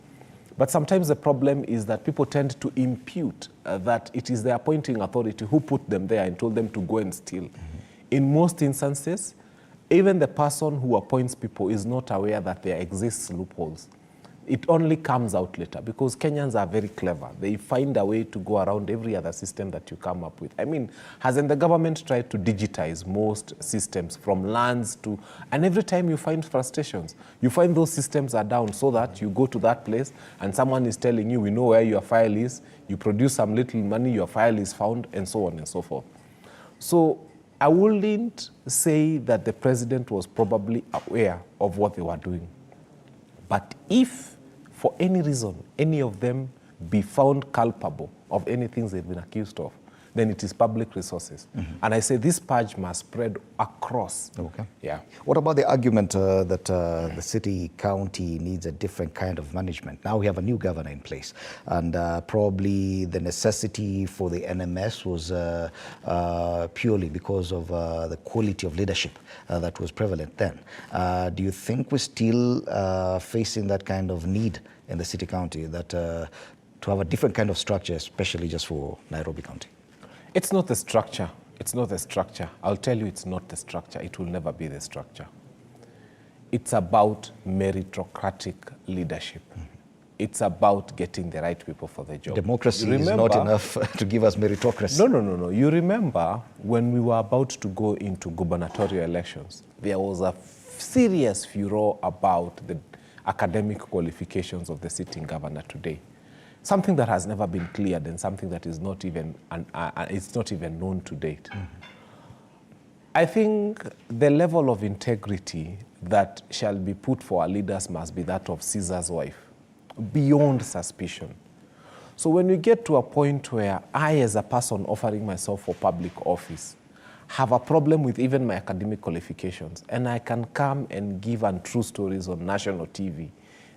But sometimes the problem is that people tend to impute that it is the appointing authority who put them there and told them to go and steal. Mm-hmm. In most instances, even the person who appoints people is not aware that there exists loopholes. It only comes out later because Kenyans are very clever. They find a way to go around every other system that you come up with. I mean, hasn't the government tried to digitize most systems from lands to, and every time you find frustrations, you find those systems are down so that you go to that place and someone is telling you, we know where your file is, you produce some little money, your file is found, and so on and so forth. So I wouldn't say that the president was probably aware of what they were doing. But if, for any reason, any of them be found culpable of any things they've been accused of, then it is public resources. And I say this purge must spread across. Okay. Yeah. What about the argument that the city county needs a different kind of management? Now we have a new governor in place, and probably the necessity for the NMS was purely because of the quality of leadership that was prevalent then. Do you think we're still facing that kind of need in the city county, that to have a different kind of structure, especially just for Nairobi County? It's not the structure. It's not the structure. I'll tell you it's not the structure. It will never be the structure. It's about meritocratic leadership. It's about getting the right people for the job. Democracy is not enough to give us meritocracy. No. You remember when we were about to go into gubernatorial elections, there was a serious furor about the academic qualifications of the sitting governor today. Something that has never been cleared and something that is not even, it's not even known to date. I think the level of integrity that shall be put for our leaders must be that of Caesar's wife, beyond suspicion. So when we get to a point where I, as a person offering myself for public office, have a problem with even my academic qualifications, and I can come and give untrue stories on national TV,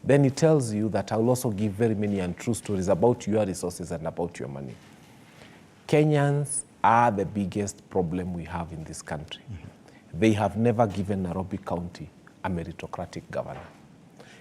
then it tells you that I will also give very many untrue stories about your resources and about your money. Kenyans are the biggest problem we have in this country. They have never given Nairobi County a meritocratic governor.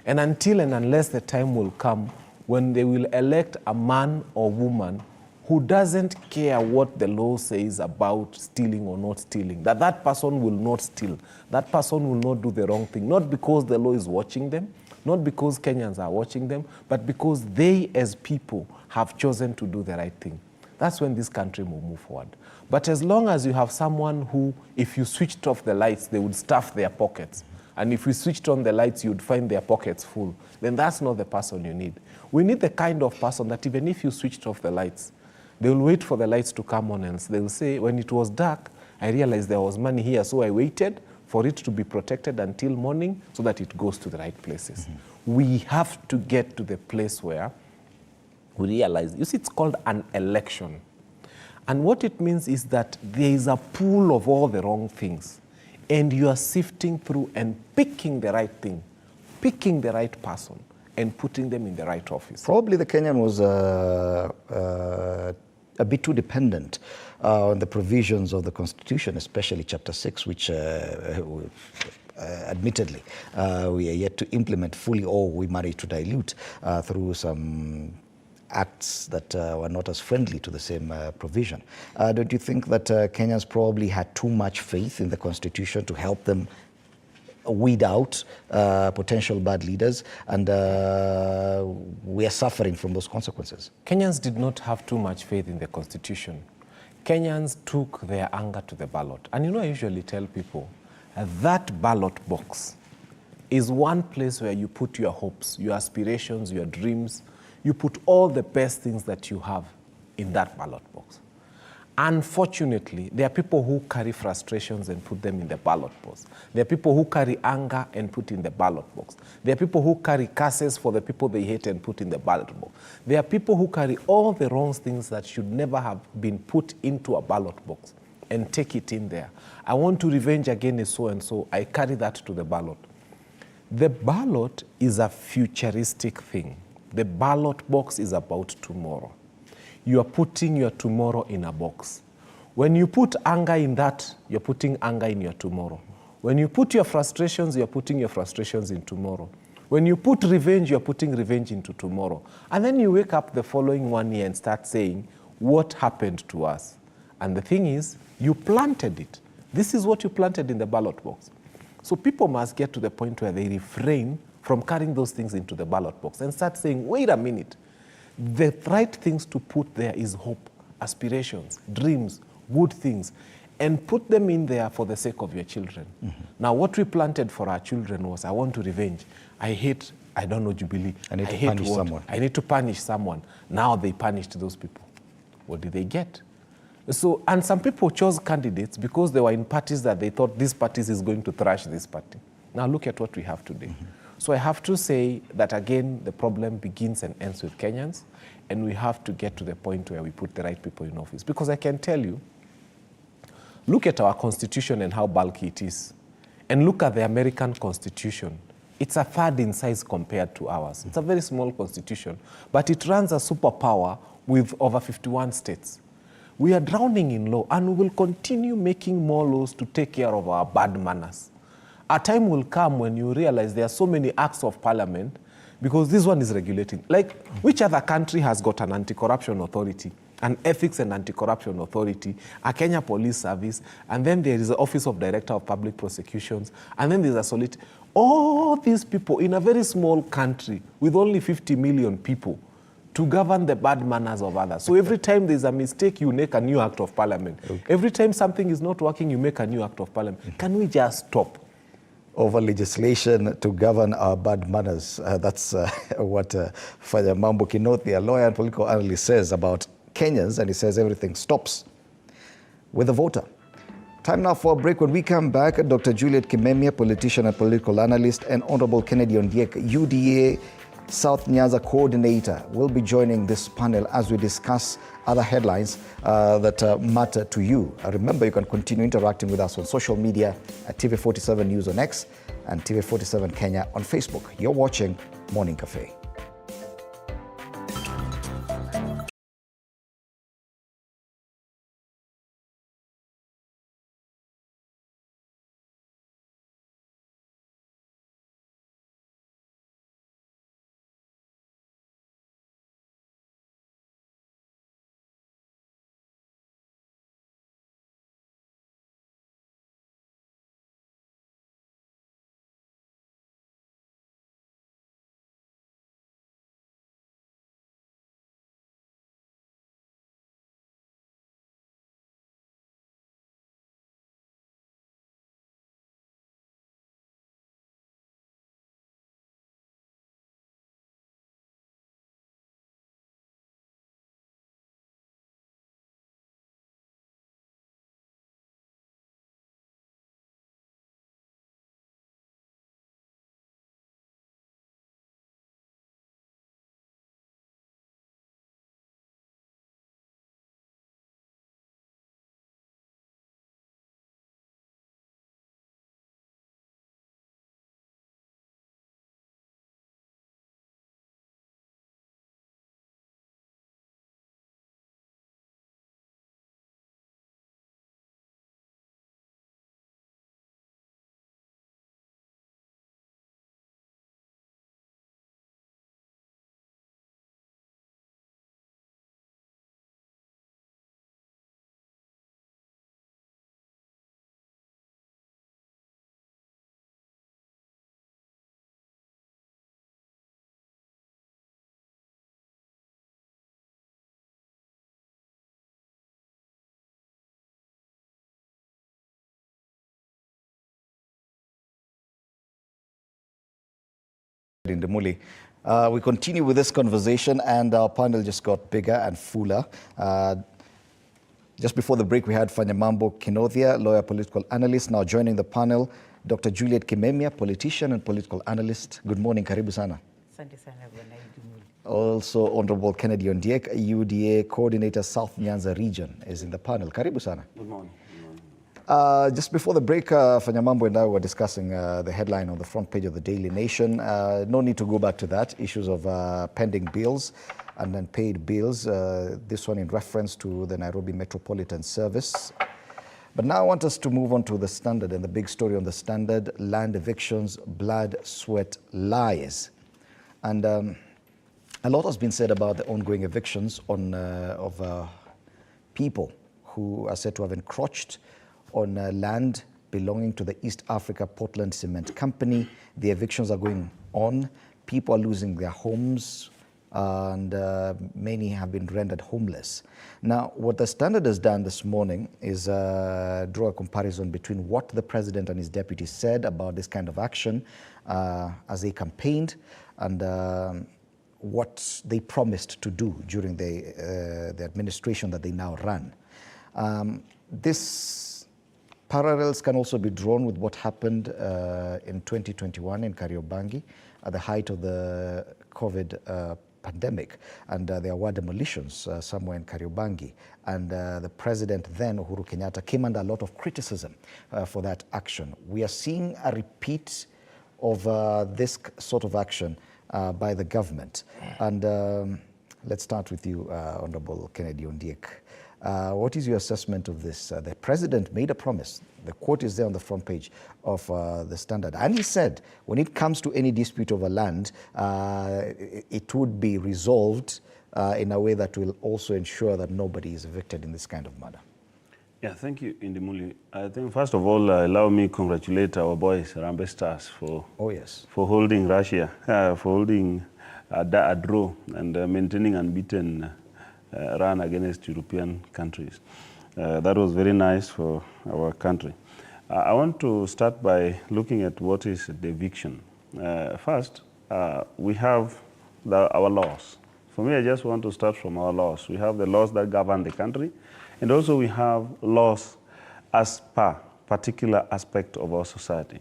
And until and unless the time will come when they will elect a man or woman who doesn't care what the law says about stealing or not stealing, that person will not steal, that person will not do the wrong thing, not because the law is watching them, not because Kenyans are watching them, but because they as people have chosen to do the right thing. That's when this country will move forward. But as long as you have someone who, if you switched off the lights, they would stuff their pockets, and if you switched on the lights, you'd find their pockets full, then that's not the person you need. We need the kind of person that even if you switched off the lights, they will wait for the lights to come on, and they will say, when it was dark, I realized there was money here, so I waited for it to be protected until morning so that it goes to the right places. We have to get to the place where we realize, you see, it's called an election. And what it means is that there is a pool of all the wrong things, and you are sifting through and picking the right thing, picking the right person, and putting them in the right office. Probably the Kenyan was a bit too dependent on the provisions of the Constitution, especially Chapter 6, which admittedly we are yet to implement fully, or we managed to dilute through some acts that were not as friendly to the same provision. Don't you think that Kenyans probably had too much faith in the Constitution to help them weed out potential bad leaders, and we are suffering from those consequences? Kenyans did not have too much faith in the Constitution. Kenyans took their anger to the ballot. And you know, I usually tell people that ballot box is one place where you put your hopes, your aspirations, your dreams. You put all the best things that you have in that ballot box. Unfortunately, there are people who carry frustrations and put them in the ballot box. There are people who carry anger and put in the ballot box. There are people who carry curses for the people they hate and put in the ballot box. There are people who carry all the wrong things that should never have been put into a ballot box and take it in there. I want to revenge against so-and-so. I carry that to the ballot. The ballot is a futuristic thing. The ballot box is about tomorrow. You are putting your tomorrow in a box. When you put anger in that, you're putting anger in your tomorrow. When you put your frustrations, you're putting your frustrations in tomorrow. When you put revenge, you're putting revenge into tomorrow. And then you wake up the following 1 year and start saying, what happened to us? And the thing is, you planted it. This is what you planted in the ballot box. So people must get to the point where they refrain from carrying those things into the ballot box and start saying, wait a minute. The right things to put there is hope, aspirations, dreams, good things, and put them in there for the sake of your children. Now, what we planted for our children was, I want to revenge. I hate, I don't know, Jubilee. I need to punish someone. I need to punish someone. Now they punished those people. What did they get? So, and some people chose candidates because they were in parties that they thought this party is going to thrash this party. Now look at what we have today. So I have to say that again, the problem begins and ends with Kenyans, and we have to get to the point where we put the right people in office. Because I can tell you, look at our constitution and how bulky it is. And look at the American Constitution. It's a third in size compared to ours. It's a very small constitution, but it runs a superpower with over 51 states. We are drowning in law, and we will continue making more laws to take care of our bad manners. A time will come when you realize there are so many acts of parliament because this one is regulating. Like, which other country has got an anti-corruption authority, an ethics and anti-corruption authority, a Kenya Police Service, and then there is the Office of Director of Public Prosecutions, and then there's a solicitor. All these people in a very small country with only 50 million people to govern the bad manners of others. So every time there's a mistake, you make a new act of parliament. Okay. Every time something is not working, you make a new act of parliament. Can we just stop? Over legislation to govern our bad manners. That's what Fanyamambo Kinothia, a lawyer and political analyst, says about Kenyans, and he says everything stops with the voter. Time now for a break. When we come back, Dr. Juliet Kimemia, politician and political analyst, and Honorable Kennedy Ondiek, UDA South Nyanza coordinator, will be joining this panel as we discuss other headlines that matter to you. Remember, you can continue interacting with us on social media at TV47 News on X and TV47 Kenya on Facebook. You're watching Morning Cafe. In Demuli. We continue with this conversation, and our panel just got bigger and fuller. Just before the break, we had Fanyamambo Kinothia, lawyer, political analyst. Now joining the panel, Dr. Juliet Kimemia, politician and political analyst. Good morning, karibu sana. Also, Honorable Kennedy Ondiek, UDA coordinator, South Nyanza region, is in the panel. Karibu sana. Good morning. Just before the break, Fanyamambo and I were discussing the headline on the front page of the Daily Nation. No need to go back to that. Issues of pending bills and unpaid bills. This one in reference to the Nairobi Metropolitan Service. But now I want us to move on to the Standard and the big story on the Standard: land evictions, blood, sweat, lies. And a lot has been said about the ongoing evictions of people who are said to have encroached on land belonging to the East Africa Portland Cement Company. The evictions are going on. People are losing their homes, and many have been rendered homeless. Now, what the Standard has done this morning is draw a comparison between what the president and his deputy said about this kind of action as they campaigned, and what they promised to do during the administration that they now run. This parallels can also be drawn with what happened in 2021 in Kariobangi at the height of the COVID pandemic, and there were demolitions somewhere in Kariobangi, and the president then, Uhuru Kenyatta, came under a lot of criticism for that action. We are seeing a repeat of this sort of action by the government, and let's start with you, Honorable Kennedy Ondiek. What is your assessment of this? The president made a promise. The quote is there on the front page of the Standard. And he said, when it comes to any dispute over land, it would be resolved in a way that will also ensure that nobody is evicted in this kind of manner. Yeah, thank you, Indimuli. I think, first of all, allow me to congratulate our boys, Harambee Stars, for holding Russia, for holding a draw and maintaining unbeaten run against European countries. That was very nice for our country. I want to start by looking at what is the eviction. First, we have our laws. For me, I just want to start from our laws. We have the laws that govern the country, and also we have laws as per particular aspect of our society.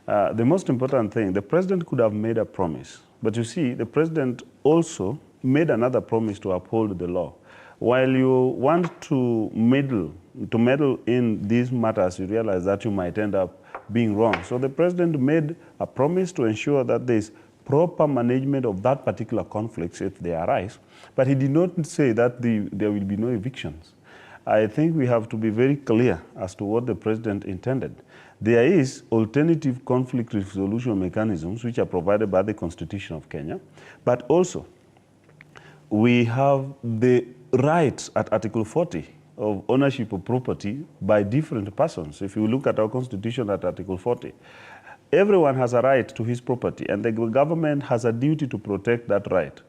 The most important thing, the president could have made a promise, but you see, the president also made another promise to uphold the law. While you want to meddle in these matters, you realize that you might end up being wrong. So the president made a promise to ensure that there is proper management of that particular conflicts if they arise, but he did not say that there will be no evictions. I think we have to be very clear as to what the president intended. There is alternative conflict resolution mechanisms which are provided by the Constitution of Kenya, but also we have the rights at Article 40 of ownership of property by different persons. If you look at our Constitution at Article 40, everyone has a right to his property, and the government has a duty to protect that right.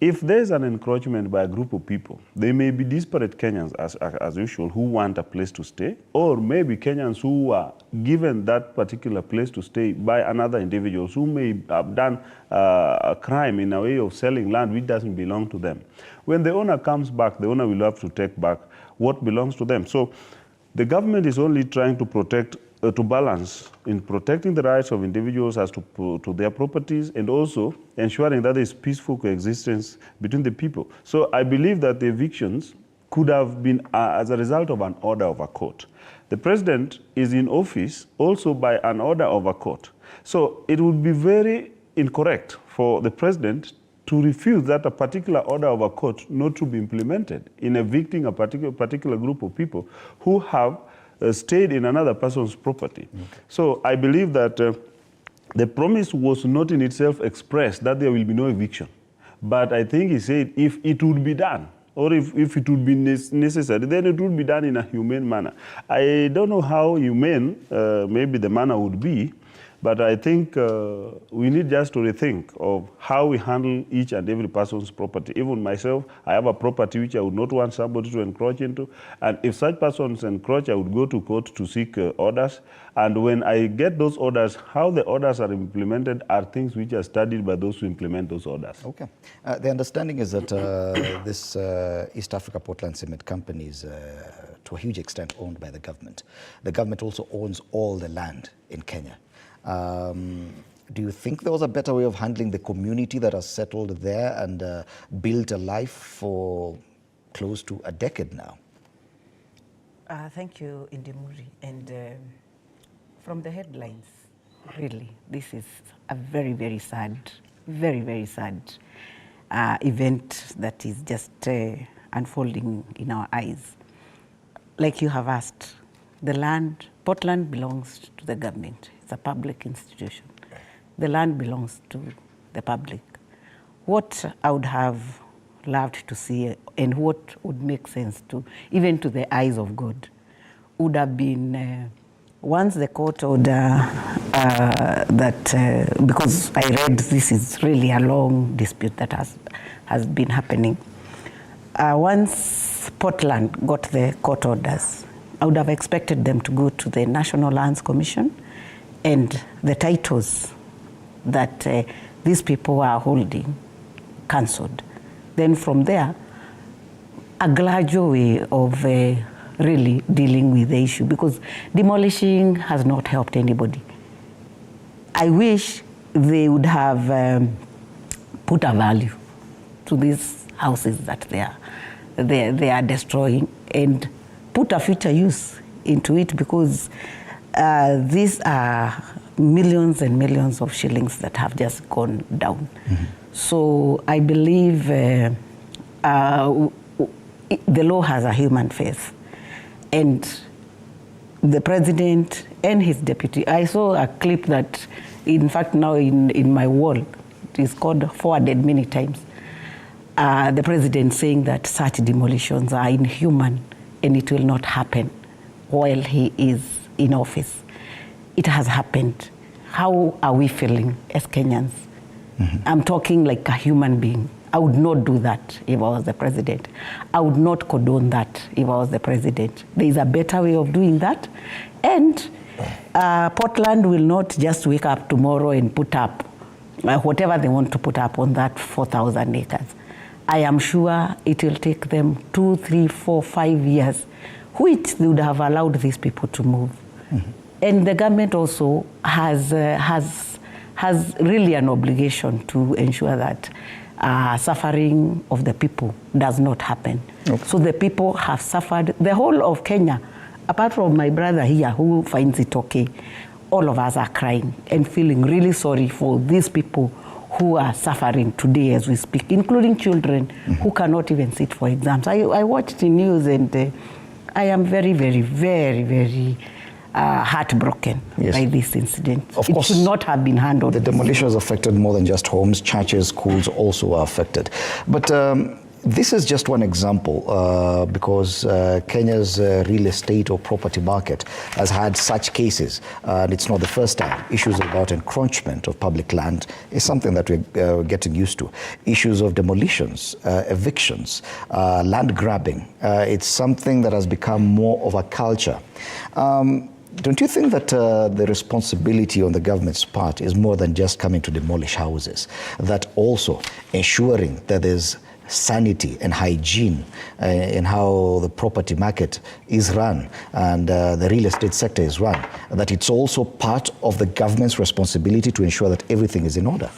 If there's an encroachment by a group of people, they may be disparate Kenyans as usual who want a place to stay, or maybe Kenyans who are given that particular place to stay by another individuals who may have done a crime in a way of selling land which doesn't belong to them. When the owner comes back, the owner will have to take back what belongs to them. So the government is only trying to protect to balance in protecting the rights of individuals as to their properties, and also ensuring that there is peaceful coexistence between the people. So I believe that the evictions could have been as a result of an order of a court. The president is in office also by an order of a court. So it would be very incorrect for the president to refuse that a particular order of a court not to be implemented in evicting a particular group of people who have stayed in another person's property. Okay. So I believe that the promise was not in itself expressed that there will be no eviction. But I think he said if it would be done, or if it would be necessary, then it would be done in a humane manner. I don't know how humane maybe the manner would be, but I think we need just to rethink of how we handle each and every person's property. Even myself, I have a property which I would not want somebody to encroach into. And if such persons encroach, I would go to court to seek orders. And when I get those orders, how the orders are implemented are things which are studied by those who implement those orders. Okay. The understanding is that this East Africa Portland Cement Company is to a huge extent owned by the government. The government also owns all the land in Kenya. Do you think there was a better way of handling the community that has settled there and built a life for close to a decade now? Thank you, Indimuri. And from the headlines, really, this is a very, very sad event that is just unfolding in our eyes. Like you have asked, the land, Portland belongs to the government. It's a public institution. The land belongs to the public. What I would have loved to see, and what would make sense to, even to the eyes of God, would have been once the court order because I read this is really a long dispute that has been happening. Once Portland got the court orders, I would have expected them to go to the National Lands Commission and the titles that these people are holding cancelled. Then from there, a gradual way of really dealing with the issue, because demolishing has not helped anybody. I wish they would have put a value to these houses that they are destroying and put a future use into it, because these are millions and millions of shillings that have just gone down. So I believe the law has a human face, and the president and his deputy. I saw a clip that, in fact, now in my wall, it is called forwarded many times. The president saying that such demolitions are inhuman and it will not happen while he is in office. It has happened. How are we feeling as Kenyans? I'm talking like a human being. I would not do that if I was the president. I would not condone that if I was the president. There is a better way of doing that. And Portland will not just wake up tomorrow and put up whatever they want to put up on that 4,000 acres. I am sure it will take them 2, 3, 4, 5 years, which they would have allowed these people to move. And the government also has really an obligation to ensure that suffering of the people does not happen. So the people have suffered, the whole of Kenya, apart from my brother here who finds it okay, all of us are crying and feeling really sorry for these people who are suffering today as we speak, including children who cannot even sit for exams. I watched the news and I am very, very, very, very heartbroken by this incident. Of course, it should not have been handled. The demolition has affected more than just homes. Churches, schools also are affected. But this is just one example because Kenya's real estate or property market has had such cases, and it's not the first time. Issues about encroachment of public land is something that we're getting used to. Issues of demolitions, evictions, land grabbing, it's something that has become more of a culture. Don't you think that the responsibility on the government's part is more than just coming to demolish houses, that also ensuring that there's sanity and hygiene in how the property market is run and the real estate sector is run, that it's also part of the government's responsibility to ensure that everything is in order?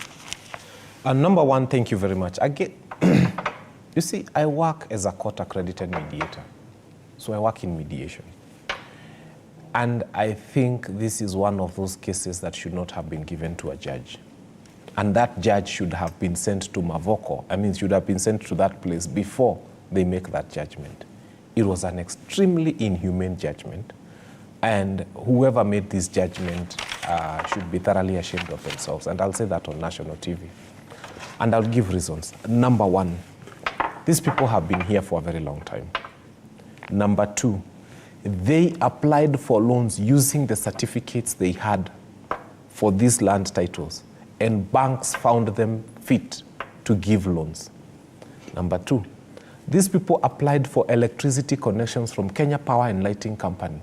Number one, thank you very much. You see, I work as a court-accredited mediator, so I work in mediation. And I think this is one of those cases that should not have been given to a judge. And that judge should have been sent to Mavoko. I mean, should have been sent to that place before they make that judgment. It was an extremely inhumane judgment. And whoever made this judgment should be thoroughly ashamed of themselves. And I'll say that on national TV. And I'll give reasons. Number one, these people have been here for a very long time. Number two, they applied for loans using the certificates they had for these land titles, and banks found them fit to give loans. Number two, these people applied for electricity connections from Kenya Power and Lighting Company,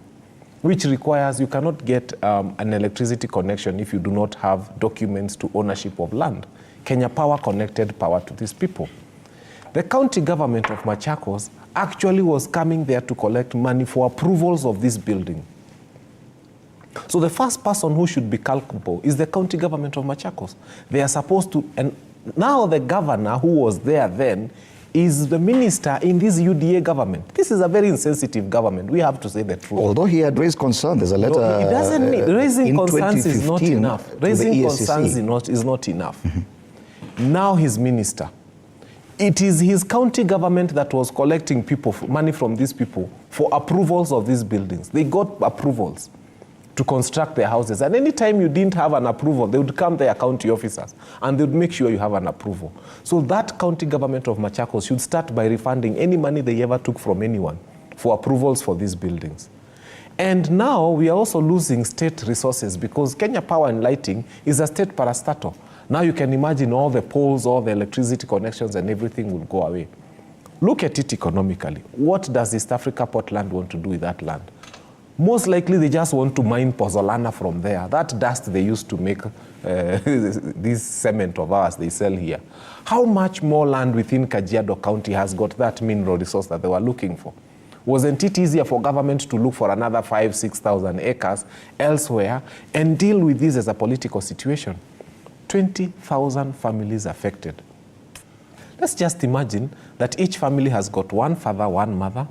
which requires you cannot get an electricity connection if you do not have documents to ownership of land. Kenya Power connected power to these people. The county government of Machakos actually was coming there to collect money for approvals of this building. So the first person who should be culpable is the county government of Machakos. They are supposed to, and now the governor who was there then is the minister in this UDA government. This is a very insensitive government. We have to say the truth. Although he had raised concern, there's a letter. No, it doesn't mean raising concerns is not enough. Raising concerns is not enough. Now he's minister. It is his county government that was collecting money from these people for approvals of these buildings. They got approvals to construct their houses. And anytime you didn't have an approval, they would come their county officers and they would make sure you have an approval. So that county government of Machakos should start by refunding any money they ever took from anyone for approvals for these buildings. And now we are also losing state resources because Kenya Power and Lighting is a state parastatal. Now you can imagine all the poles, all the electricity connections and everything will go away. Look at it economically. What does East Africa Portland want to do with that land? Most likely they just want to mine pozzolana from there. That dust they used to make this cement of ours they sell here. How much more land within Kajiado County has got that mineral resource that they were looking for? Wasn't it easier for government to look for another 5,000, 6,000 acres elsewhere and deal with this as a political situation? 20,000 families affected. Let's just imagine that each family has got one father, one mother,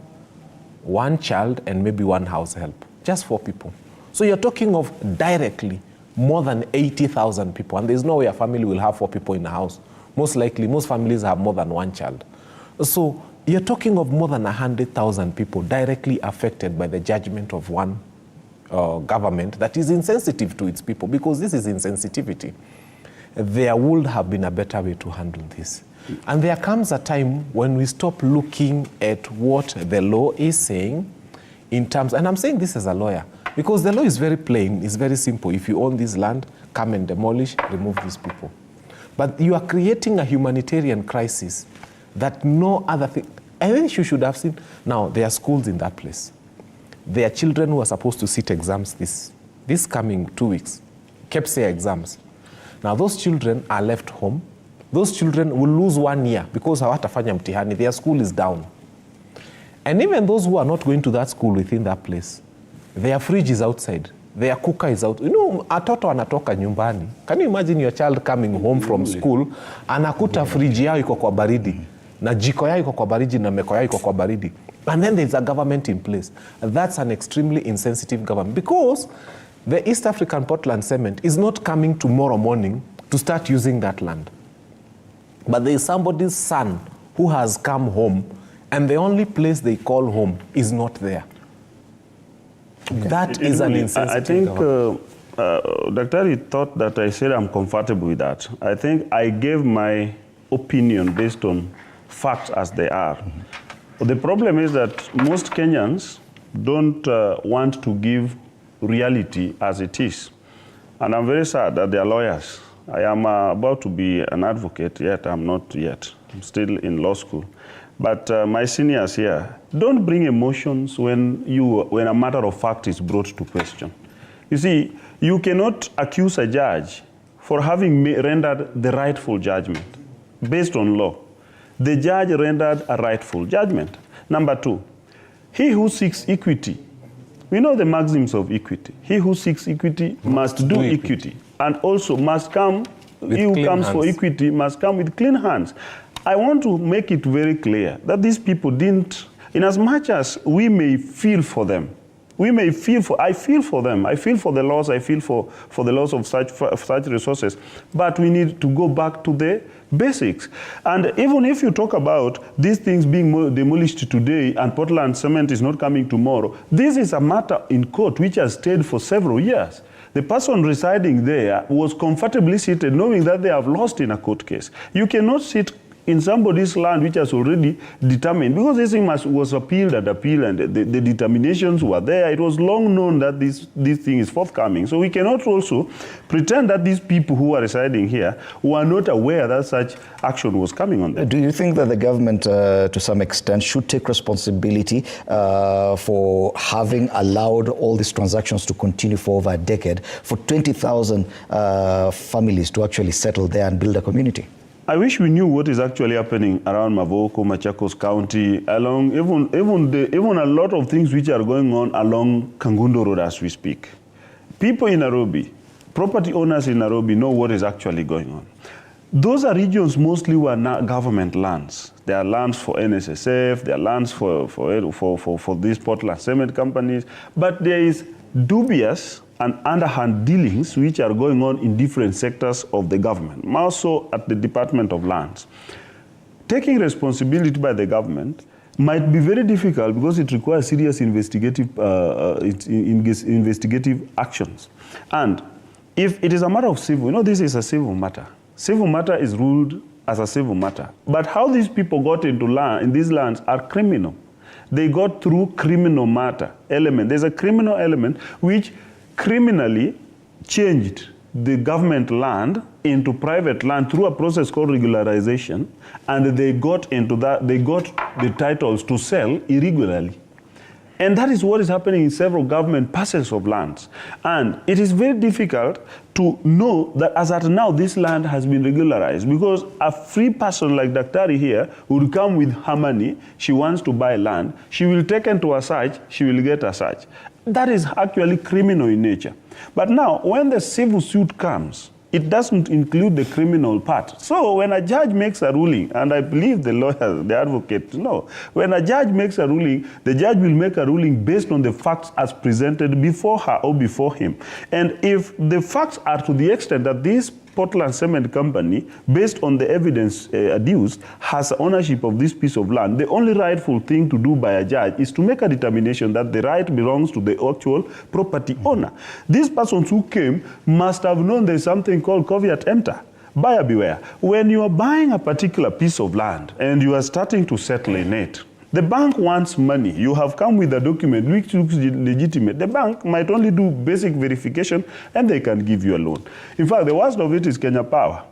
one child, and maybe one house help. Just 4 people. So you're talking of directly more than 80,000 people, and there's no way a family will have 4 people in a house. Most likely, most families have more than one child. So you're talking of more than 100,000 people directly affected by the judgment of one government that is insensitive to its people, because this is insensitivity. There would have been a better way to handle this. And there comes a time when we stop looking at what the law is saying in terms, and I'm saying this as a lawyer, because the law is very plain, it's very simple. If you own this land, come and demolish, remove these people. But you are creating a humanitarian crisis that no other thing, I think you should have seen. Now, there are schools in that place. There are children who are supposed to sit exams this coming 2 weeks, KPSEA exams. Now, those children are left home. Those children will lose 1 year because hawatafanya mtihani. Their school is down. And even those who are not going to that school within that place, their fridge is outside. Their cooker is out. You know, atoto anatoka nyumbani. Can you imagine your child coming home from school, anakuta fridge yao iko kwa baridi, na jiko yao iko kwa baridi, na meko yao iko kwa baridi. And then there's a government in place. That's an extremely insensitive government, because the East African Portland Cement is not coming tomorrow morning to start using that land. But there is somebody's son who has come home, and the only place they call home is not there. Okay. That is an insensitive government. I think Dr. thought that I said I'm comfortable with that. I think I gave my opinion based on facts as they are. Mm-hmm. The problem is that most Kenyans don't want to give reality as it is. And I'm very sad that they are lawyers. I am about to be an advocate, yet I'm not yet. I'm still in law school. But my seniors here, don't bring emotions when a matter of fact is brought to question. You see, you cannot accuse a judge for having rendered the rightful judgment based on law. The judge rendered a rightful judgment. Number 2, he who seeks equity, we know the maxims of equity. He who seeks equity must do equity. And also must come, he who comes for equity must come with clean hands. I want to make it very clear that these people didn't, in as much as we may feel for them, I feel for them, I feel for the laws, I feel for the laws of such resources, but we need to go back to the basics. And even if you talk about these things being demolished today and Portland Cement is not coming tomorrow, this is a matter in court which has stayed for several years. The person residing there was comfortably seated knowing that they have lost in a court case. You cannot sit in somebody's land which has already determined, because this thing was appealed and the determinations were there. It was long known that this thing is forthcoming. So we cannot also pretend that these people who are residing here were not aware that such action was coming on them. Do you think that the government, to some extent, should take responsibility for having allowed all these transactions to continue for over a decade, for 20,000 families to actually settle there and build a community? I wish we knew what is actually happening around Mavoko, Machakos County, along even a lot of things which are going on along Kangundo Road as we speak. People in Nairobi, property owners in Nairobi know what is actually going on. Those are regions mostly were not government lands. They are lands for NSSF, they are lands for these Portland cement companies, but there is dubious and underhand dealings which are going on in different sectors of the government, more so at the Department of Lands. Taking responsibility by the government might be very difficult because it requires serious investigative actions. And if it is a matter of civil, you know, this is a civil matter. Civil matter is ruled as a civil matter. But how these people got into these lands are criminal. They got through criminal matter element. There's a criminal element which criminally changed the government land into private land through a process called regularization, and they got into that, they got the titles to sell irregularly. And that is what is happening in several government parcels of lands. And it is very difficult to know that as at now, this land has been regularized, because a free person like Daktari here would come with her money, she wants to buy land, she will take into a search, she will get a search. That is actually criminal in nature. But now, when the civil suit comes, it doesn't include the criminal part. So when a judge makes a ruling, and I believe the lawyers, the advocates know, when a judge makes a ruling, the judge will make a ruling based on the facts as presented before her or before him. And if the facts are to the extent that this Portland Cement Company, based on the evidence adduced, has ownership of this piece of land, the only rightful thing to do by a judge is to make a determination that the right belongs to the actual property owner. These persons who came must have known there's something called caveat emptor. Buyer beware. When you are buying a particular piece of land and you are starting to settle in it, the bank wants money. You have come with a document which looks legitimate. The bank might only do basic verification and they can give you a loan. In fact, the worst of it is Kenya Power.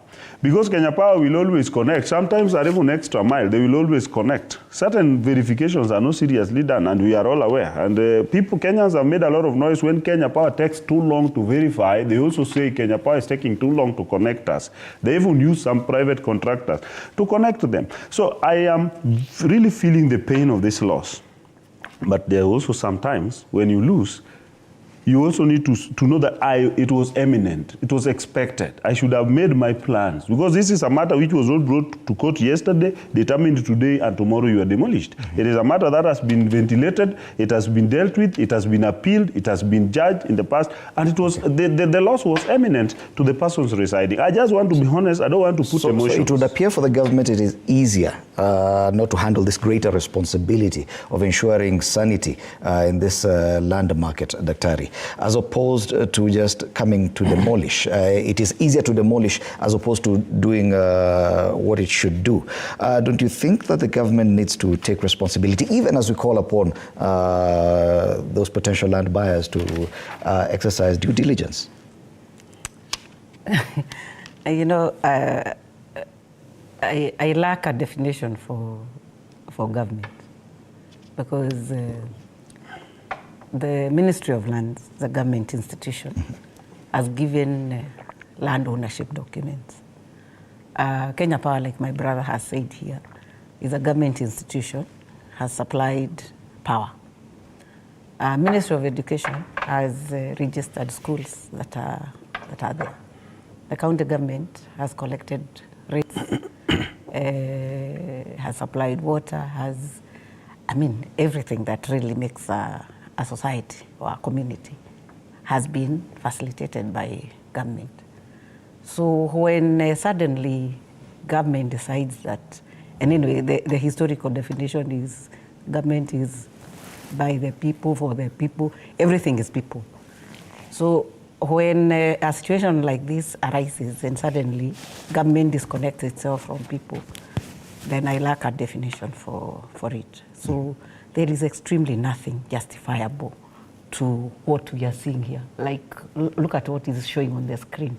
Because Kenya Power will always connect. Sometimes at even extra mile, they will always connect. Certain verifications are not seriously done, and we are all aware. And Kenyans have made a lot of noise when Kenya Power takes too long to verify. They also say Kenya Power is taking too long to connect us. They even use some private contractors to connect them. So I am really feeling the pain of this loss. But there are also sometimes when you lose, you also need to know that it was imminent, it was expected. I should have made my plans, because this is a matter which was not brought to court yesterday, determined today, and tomorrow you are demolished. It is a matter that has been ventilated, it has been dealt with, it has been appealed, it has been judged in the past, and it was the loss was imminent to the persons residing. I just want to be honest, I don't want to put emotions. So it would appear for the government it is easier not to handle this greater responsibility of ensuring sanity in this land market, Daktari, as opposed to just coming to demolish. It is easier to demolish as opposed to doing what it should do. Don't you think that the government needs to take responsibility, even as we call upon those potential land buyers to exercise due diligence? You know, I lack a definition for government, because the Ministry of Lands, the government institution, has given land ownership documents. Kenya Power, like my brother has said here, is a government institution, has supplied power. Ministry of Education has registered schools that are there. The county government has collected rates, has supplied water, has, everything that really makes a society or a community has been facilitated by government. So when suddenly government decides that, and anyway, the historical definition is government is by the people, for the people, everything is people. So when a situation like this arises and suddenly government disconnects itself from people, then I lack a definition for it. So there is extremely nothing justifiable to what we are seeing here. Like, look at what is showing on the screen.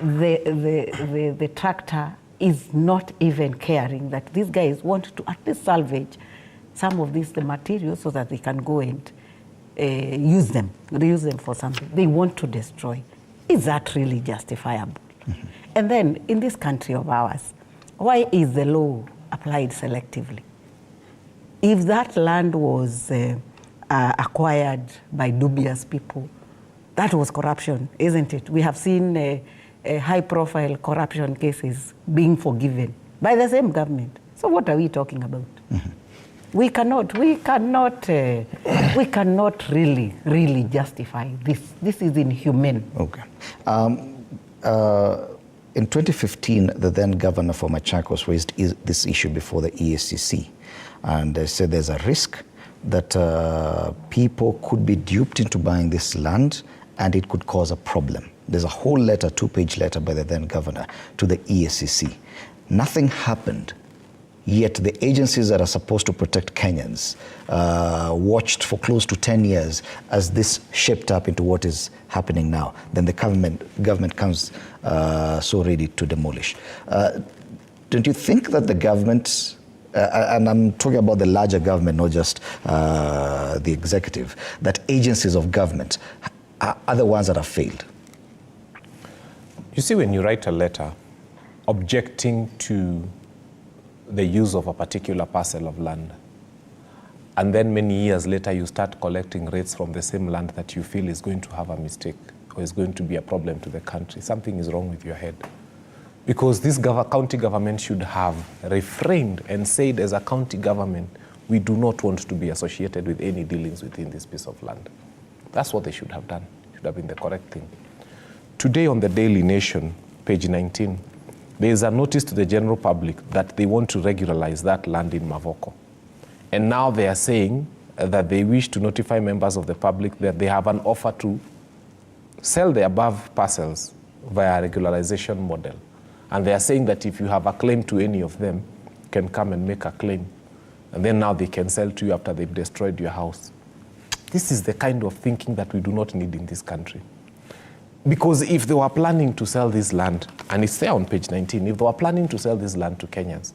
The tractor is not even caring that these guys want to at least salvage some of the materials so that they can go and use them. They use them for something. They want to destroy. Is that really justifiable? Mm-hmm. And then in this country of ours, why is the law applied selectively? If that land was acquired by dubious people, that was corruption, isn't it? We have seen high-profile corruption cases being forgiven by the same government. So what are we talking about? Mm-hmm. We cannot really justify this. This is inhumane. Okay. In 2015, the then governor for Machakos raised this issue before the EACC, and they said there's a risk that people could be duped into buying this land, and it could cause a problem. There's a whole letter, 2-page letter by the then governor to the EACC. Nothing happened. Yet the agencies that are supposed to protect Kenyans watched for close to 10 years as this shaped up into what is happening now. Then the government comes so ready to demolish. Don't you think that the government and I'm talking about the larger government, not just the executive, that agencies of government are the ones that have failed? You see, when you write a letter objecting to the use of a particular parcel of land, and then many years later you start collecting rates from the same land that you feel is going to have a mistake or is going to be a problem to the country, something is wrong with your head. Because this county government should have refrained and said, as a county government, we do not want to be associated with any dealings within this piece of land. That's what they should have done. It should have been the correct thing. Today on the Daily Nation, page 19, there is a notice to the general public that they want to regularize that land in Mavoko. And now they are saying that they wish to notify members of the public that they have an offer to sell the above parcels via regularization model. And they are saying that if you have a claim to any of them, you can come and make a claim. And then now they can sell to you after they've destroyed your house. This is the kind of thinking that we do not need in this country. Because if they were planning to sell this land, and it's there on page 19, if they were planning to sell this land to Kenyans,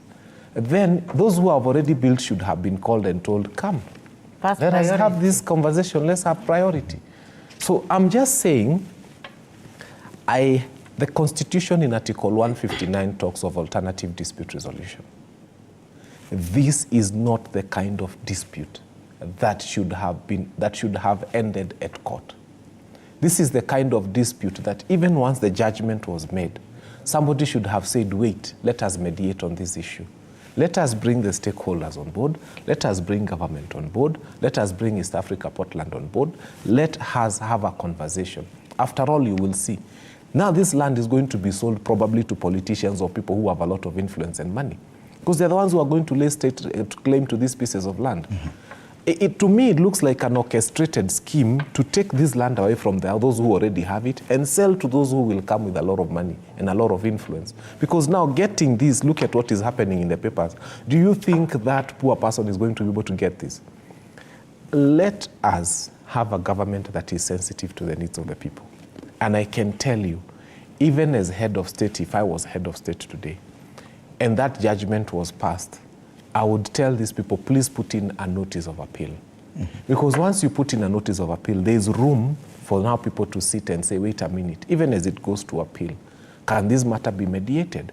then those who have already built should have been called and told, come, let us have this conversation, let's have priority. So I'm just saying, the Constitution in Article 159 talks of alternative dispute resolution. This is not the kind of dispute that should have ended at court. This is the kind of dispute that even once the judgment was made, somebody should have said, wait, let us mediate on this issue. Let us bring the stakeholders on board. Let us bring government on board. Let us bring East Africa Portland on board. Let us have a conversation. After all, you will see. Now this land is going to be sold probably to politicians or people who have a lot of influence and money, because they're the ones who are going to lay state claim to these pieces of land. To me, it looks like an orchestrated scheme to take this land away from those who already have it and sell to those who will come with a lot of money and a lot of influence. Because now getting this, look at what is happening in the papers. Do you think that poor person is going to be able to get this? Let us have a government that is sensitive to the needs of the people. And I can tell you, even as head of state, if I was head of state today, and that judgment was passed, I would tell these people, please put in a notice of appeal. Because once you put in a notice of appeal, there's room for now people to sit and say, wait a minute, even as it goes to appeal, can this matter be mediated?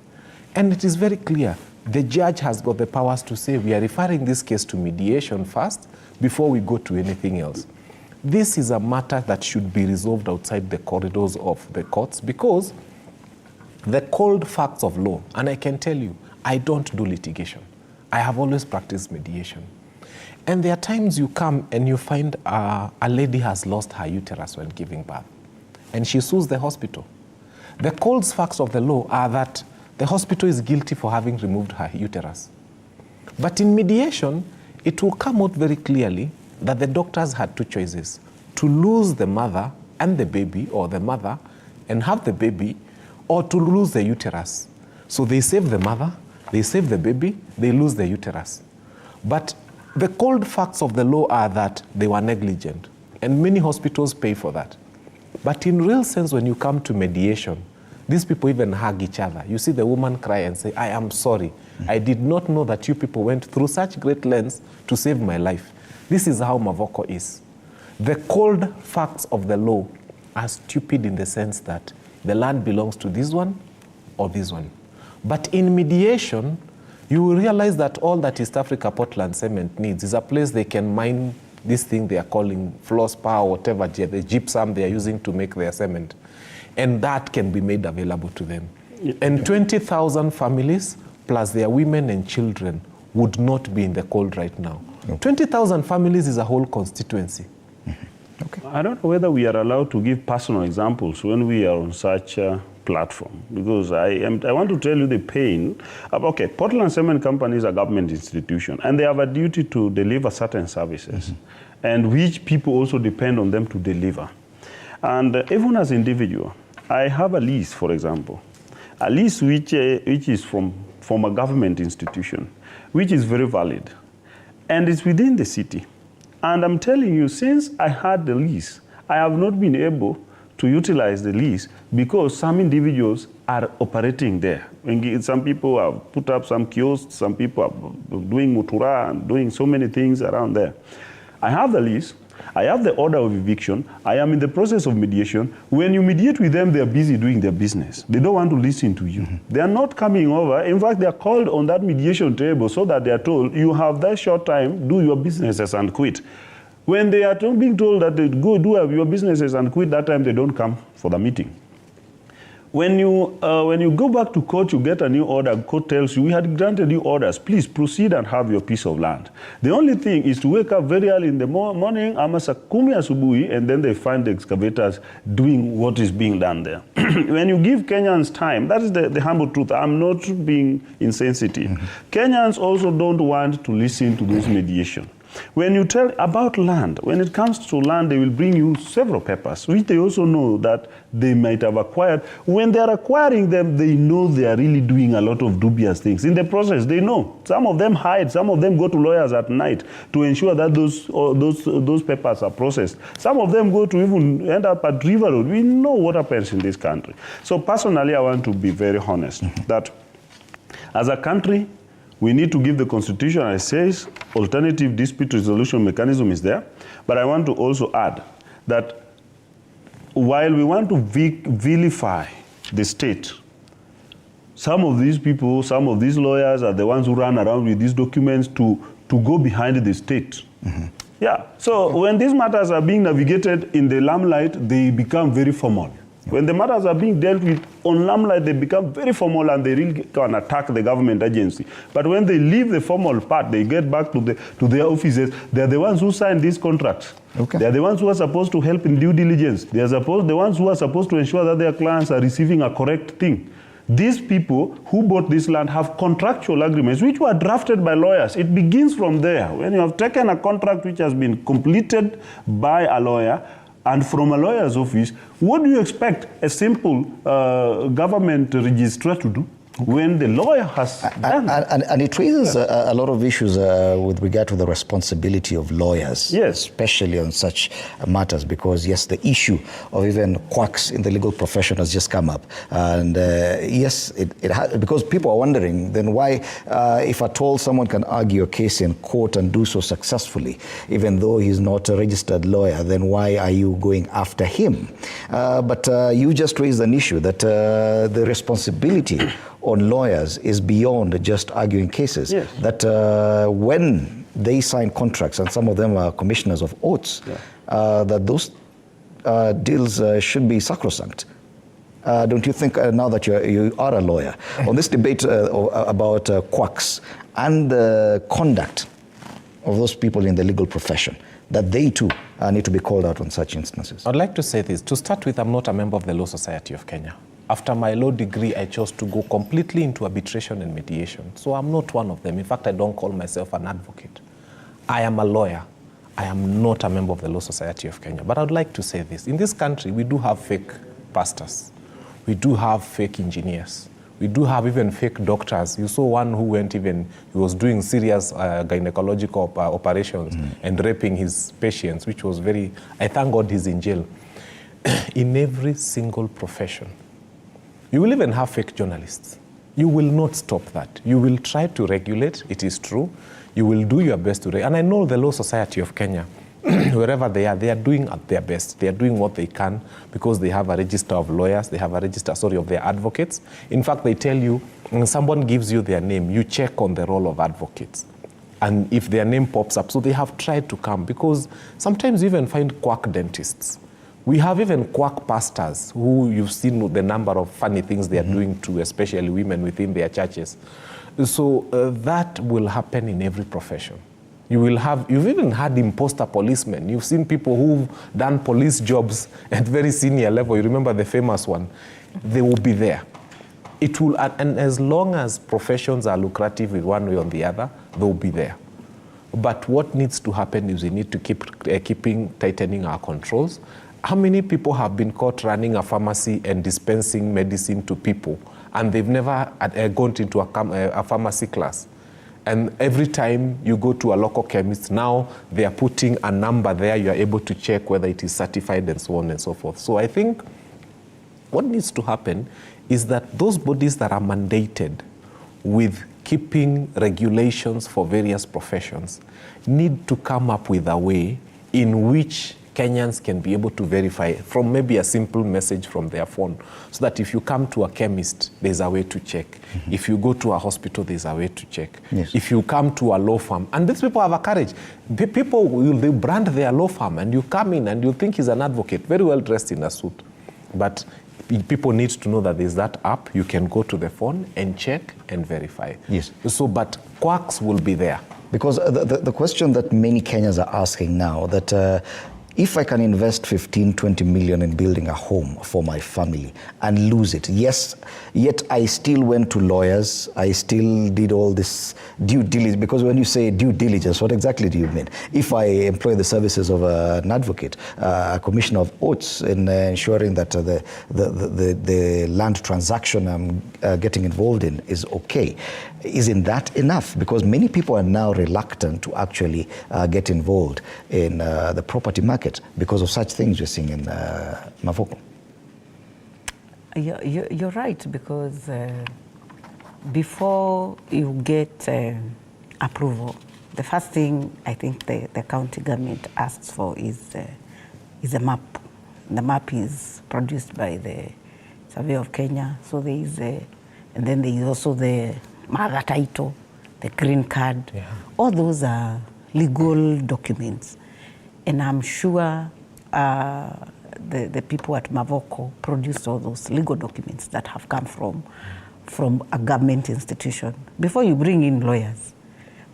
And it is very clear, the judge has got the powers to say, we are referring this case to mediation first before we go to anything else. This is a matter that should be resolved outside the corridors of the courts, because the cold facts of law, and I can tell you, I don't do litigation. I have always practiced mediation. And there are times you come and you find a lady has lost her uterus when giving birth, and she sues the hospital. The cold facts of the law are that the hospital is guilty for having removed her uterus. But in mediation, it will come out very clearly that the doctors had two choices: to lose the mother and the baby, or the mother and have the baby, or to lose the uterus. So they save the mother, they save the baby, they lose the uterus. But the cold facts of the law are that they were negligent, and many hospitals pay for that. But in real sense, when you come to mediation, these people even hug each other. You see the woman cry and say, I am sorry. I did not know that you people went through such great lengths to save my life. This is how Mavoko is. The cold facts of the law are stupid in the sense that the land belongs to this one or this one. But in mediation, you will realize that all that East Africa Portland Cement needs is a place they can mine this thing they are calling fluorspar or whatever, the gypsum they are using to make their cement. And that can be made available to them. And 20,000 families, plus their women and children, would not be in the cold right now. 20,000 families is a whole constituency. Okay. I don't know whether we are allowed to give personal examples when we are on such a platform, because I want to tell you the pain. Okay, Portland Cement Company is a government institution, and they have a duty to deliver certain services, and which people also depend on them to deliver. And even as an individual, I have a lease, for example, a lease which is from a government institution, which is very valid, and it's within the city. And I'm telling you, since I had the lease, I have not been able to utilize the lease because some individuals are operating there. Some people have put up some kiosks, some people are doing mutura and doing so many things around there. I have the lease, I have the order of eviction, I am in the process of mediation. When you mediate with them, they are busy doing their business. They don't want to listen to you. They are not coming over. In fact, they are called on that mediation table so that they are told, you have that short time, do your businesses and quit. When they are being told that they go do your businesses and quit, that time they don't come for the meeting. When you go back to court, you get a new order. Court tells you, we had granted you orders. Please proceed and have your piece of land. The only thing is to wake up very early in the morning, amasakumi asubuhi, and then they find the excavators doing what is being done there. When you give Kenyans time, that is the humble truth. I'm not being insensitive. Kenyans also don't want to listen to those mediation. When you tell about land, when it comes to land, they will bring you several papers, which they also know that they might have acquired. When they are acquiring them, they know they are really doing a lot of dubious things. In the process, they know. Some of them hide. Some of them go to lawyers at night to ensure that those papers are processed. Some of them go to even end up at River Road. We know what happens in this country. So personally, I want to be very honest that as a country, we need to give the Constitution, as it says, alternative dispute resolution mechanism is there. But I want to also add that while we want to vilify the state, some of these people, some of these lawyers are the ones who run around with these documents to go behind the state. Yeah, so when these matters are being navigated in the limelight, they become very formal. When the matters are being dealt with on limelight, they become very formal and they really can attack the government agency. But when they leave the formal part, they get back to their offices. They are the ones who sign these contracts. Okay. They are the ones who are supposed to help in due diligence. They are the ones who are supposed to ensure that their clients are receiving a correct thing. These people who bought this land have contractual agreements which were drafted by lawyers. It begins from there. When you have taken a contract which has been completed by a lawyer, and from a lawyer's office, what do you expect a simple government registrar to do when the lawyer has done? And it raises a lot of issues with regard to the responsibility of lawyers, especially on such matters, because yes, the issue of even quacks in the legal profession has just come up. And yes, because people are wondering, then why, if at all someone can argue a case in court and do so successfully, even though he's not a registered lawyer, then why are you going after him? But you just raised an issue that the responsibility on lawyers is beyond just arguing cases. Yes. That when they sign contracts, and some of them are commissioners of oaths, that those deals should be sacrosanct. Don't you think, now that you are a lawyer, on this debate about quacks and the conduct of those people in the legal profession, that they too need to be called out on such instances? I'd like to say this. To start with, I'm not a member of the Law Society of Kenya. After my law degree, I chose to go completely into arbitration and mediation. So I'm not one of them. In fact, I don't call myself an advocate. I am a lawyer. I am not a member of the Law Society of Kenya. But I'd like to say this. In this country, we do have fake pastors. We do have fake engineers. We do have even fake doctors. You saw one who he was doing serious gynecological operations and raping his patients, which was I thank God he's in jail. In every single profession, you will even have fake journalists. You will not stop that. You will try to regulate, it is true. You will do your best to regulate. And I know the Law Society of Kenya, wherever they are doing at their best. They are doing what they can because they have a register of lawyers, they have a register, of their advocates. In fact, they tell you, when someone gives you their name, you check on the role of advocates. And if their name pops up, so they have tried to come, because sometimes you even find quack dentists. We have even quack pastors who you've seen the number of funny things they are doing to especially women within their churches. So that will happen in every profession. You've even had imposter policemen. You've seen people who've done police jobs at very senior level. You remember the famous one. They will be there. It will, and as long as professions are lucrative in one way or the other, they'll be there. But what needs to happen is we need to keep tightening our controls. How many people have been caught running a pharmacy and dispensing medicine to people, and they've never gone into a pharmacy class? And every time you go to a local chemist, now they are putting a number there. You are able to check whether it is certified and so on and so forth. So I think what needs to happen is that those bodies that are mandated with keeping regulations for various professions need to come up with a way in which Kenyans can be able to verify from maybe a simple message from their phone, so that if you come to a chemist, there's a way to check. If you go to a hospital, there's a way to check. Yes. If you come to a law firm, and these people have a courage. People they brand their law firm, and you come in and you think he's an advocate, very well dressed in a suit. But people need to know that there's that app. You can go to the phone and check and verify. Yes. So, but quacks will be there. Because the question that many Kenyans are asking now, that if I can invest 15, 20 million in building a home for my family and lose it, yes, yet I still went to lawyers, I still did all this due diligence, because when you say due diligence, what exactly do you mean? If I employ the services of an advocate, a commissioner of oaths in ensuring that the land transaction I'm getting involved in is okay, isn't that enough? Because many people are now reluctant to actually get involved in the property market because of such things you're seeing in Mavoko. You're right, because before you get approval, the first thing I think the county government asks for is a map. The map is produced by the Survey of Kenya, so there is and then there is also the mother title, the green card. Yeah. All those are legal documents. And I'm sure the people at Mavoko produced all those legal documents that have come from a government institution. Before you bring in lawyers,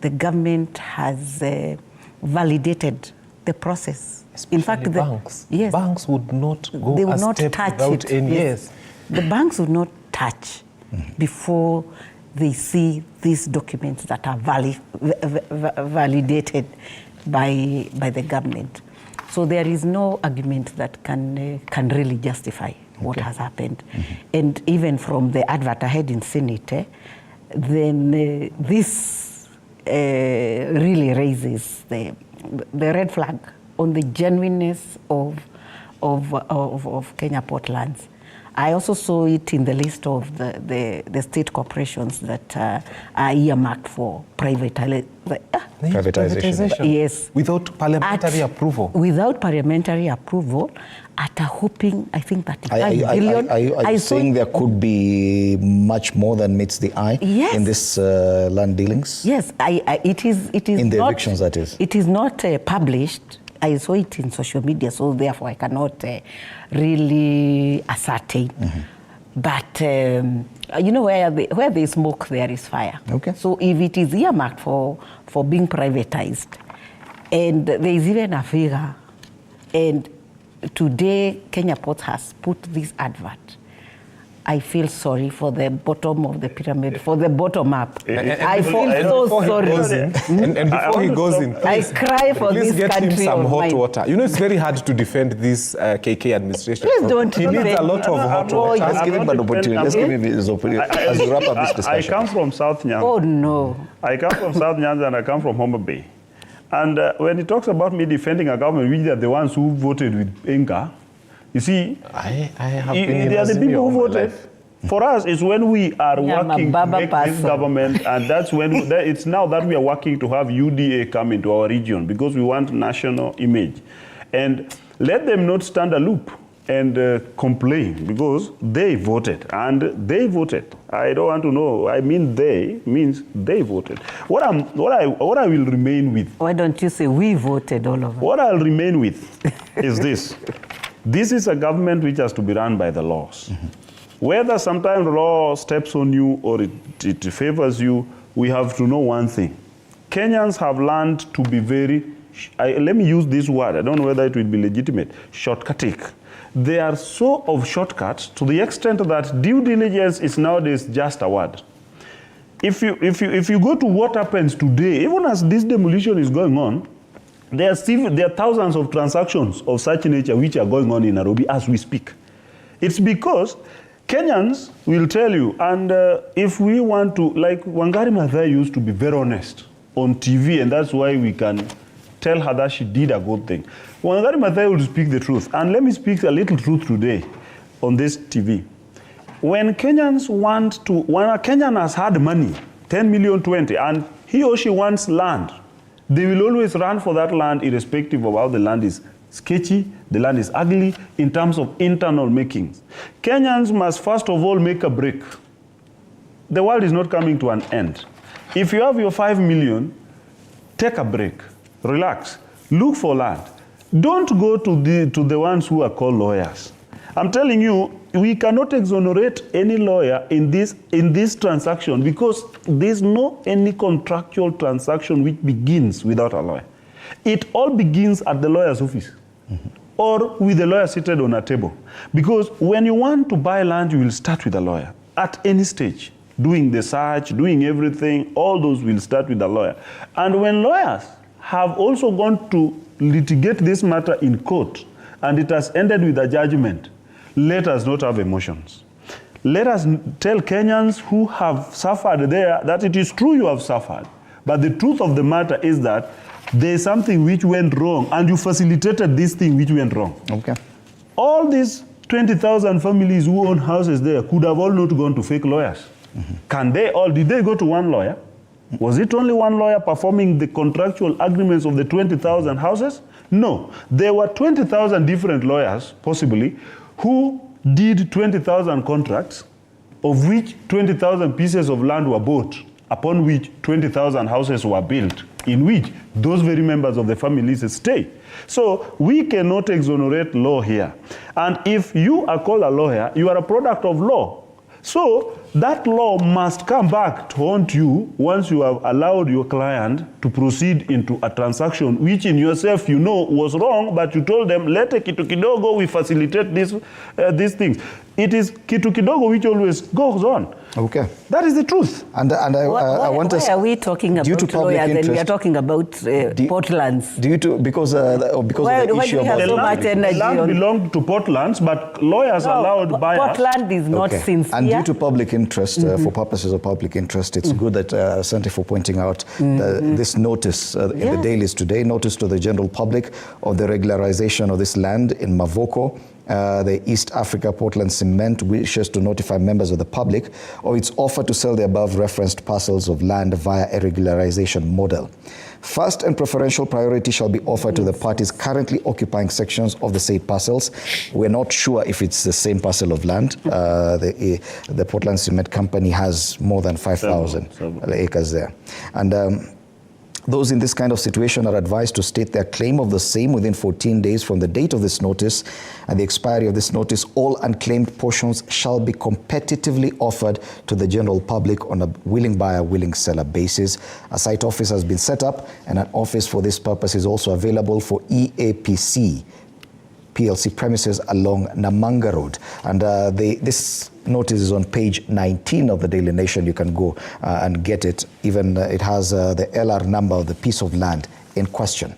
the government has validated the process. Especially in fact, banks. Banks would not go they would a not step touch without it. any. Yes. The banks would not touch before they see these documents that are validated by the government. So there is no argument that can really justify what has happened. And even from the advert I had in SIGNET, then this really raises the red flag on the genuineness of Kenya Portlands. I also saw it in the list of the state corporations that are earmarked for privatization. Yes. Without parliamentary approval. Without parliamentary approval, at a whopping, I think, 35 billion. Are you saying there could be much more than meets the eye in this land dealings? Yes, it is. In the evictions, that is. It is not published. I saw it in social media, so therefore I cannot really ascertain. But you know, where there is smoke, there is fire. Okay. So if it is earmarked for being privatized, and there is even a figure, and today Kenya Ports has put this advert, I feel sorry for the bottom of the pyramid, for the bottom up. I feel so sorry. And before he goes in, I cry for this country. Please get him some hot water. You know, it's very hard to defend this KK administration. Please don't. He needs a lot of hot water. Let's give him an opportunity. Let's give him his opportunity as we wrap up this discussion. I come from South Nyanza. Oh, no. I come from South Nyanza and I come from Home Bay. And when he talks about me defending a government, we are the ones who voted with Enga. You see, I have been they are the people who voted. For us, it's when we are working to make this government, and that's when it's now that we are working to have UDA come into our region because we want national image. And let them not stand aloof and complain because they voted, and they voted. I don't want to know. I mean, they means they voted. What I will remain with. Why don't you say we voted, all of us? What I'll remain with is this. This is a government which has to be run by the laws. Whether sometimes the law steps on you or it favors you, we have to know one thing. Kenyans have learned to be very, let me use this word, I don't know whether it will be legitimate, shortcutting. They are so of shortcuts to the extent that due diligence is nowadays just a word. If you go to what happens today, even as this demolition is going on, there are thousands of transactions of such nature which are going on in Nairobi as we speak. It's because Kenyans will tell you, and if we want to, like Wangari Maathai used to be very honest on TV, and that's why we can tell her that she did a good thing. Wangari Maathai will speak the truth, and let me speak a little truth today on this TV. When Kenyans want to, when a Kenyan has had money, 10 million, 20, and he or she wants land, they will always run for that land irrespective of how the land is sketchy, the land is ugly in terms of internal makings. Kenyans must first of all make a break. The world is not coming to an end. If you have your 5 million, take a break, relax, look for land. Don't go to the ones who are called lawyers. I'm telling you, we cannot exonerate any lawyer in this transaction because there's no any contractual transaction which begins without a lawyer. It all begins at the lawyer's office or with the lawyer seated on a table. Because when you want to buy land, you will start with a lawyer at any stage. Doing the search, doing everything, all those will start with a lawyer. And when lawyers have also gone to litigate this matter in court and it has ended with a judgment, let us not have emotions. Let us tell Kenyans who have suffered there that it is true you have suffered. But the truth of the matter is that there is something which went wrong and you facilitated this thing which went wrong. Okay. All these 20,000 families who own houses there could have all not gone to fake lawyers. Can they all, did they go to one lawyer? Was it only one lawyer performing the contractual agreements of the 20,000 houses? No. There were 20,000 different lawyers, possibly, who did 20,000 contracts, of which 20,000 pieces of land were bought, upon which 20,000 houses were built, in which those very members of the families stay. So we cannot exonerate law here. And if you are called a lawyer, you are a product of law. So that law must come back to haunt you once you have allowed your client to proceed into a transaction which in yourself you know was wrong, but you told them, lete kitu kidogo, we facilitate these things. It is kitu kidogo which always goes on. Okay. That is the truth. And I want to... Why are we talking about lawyers and we are talking about Portlands? Because of the issue about... So much energy land belonged to Portlands, but lawyers allowed buyers... Portland is not sincere. And due to public interest, for purposes of public interest, it's good that, Asante for pointing out this notice in the dailies today, notice to the general public of the regularization of this land in Mavoko. The East Africa Portland Cement wishes to notify members of the public of its offer to sell the above referenced parcels of land via a regularization model. First and preferential priority shall be offered to the parties currently occupying sections of the said parcels. We're not sure if it's the same parcel of land. The Portland Cement Company has more than 5,000 acres there. And those in this kind of situation are advised to state their claim of the same within 14 days from the date of this notice. At the expiry of this notice, all unclaimed portions shall be competitively offered to the general public on a willing buyer, willing seller basis. A site office has been set up, and an office for this purpose is also available for EAPC PLC premises along Namanga Road. And this notice is on page 19 of the Daily Nation. You can go and get it. Even it has the LR number of the piece of land in question.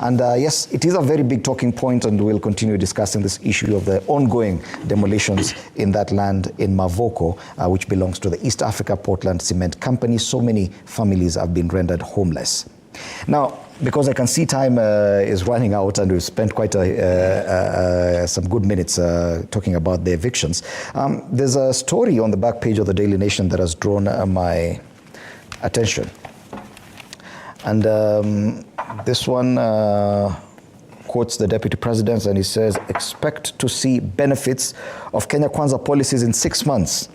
And yes, it is a very big talking point, and we'll continue discussing this issue of the ongoing demolitions in that land in Mavoko, which belongs to the East Africa Portland Cement Company. So many families have been rendered homeless. Now, because I can see time is running out, and we've spent quite some good minutes talking about the evictions, there's a story on the back page of the Daily Nation that has drawn my attention. And this one quotes the Deputy President, and he says, expect to see benefits of Kenya Kwanza policies in 6 months.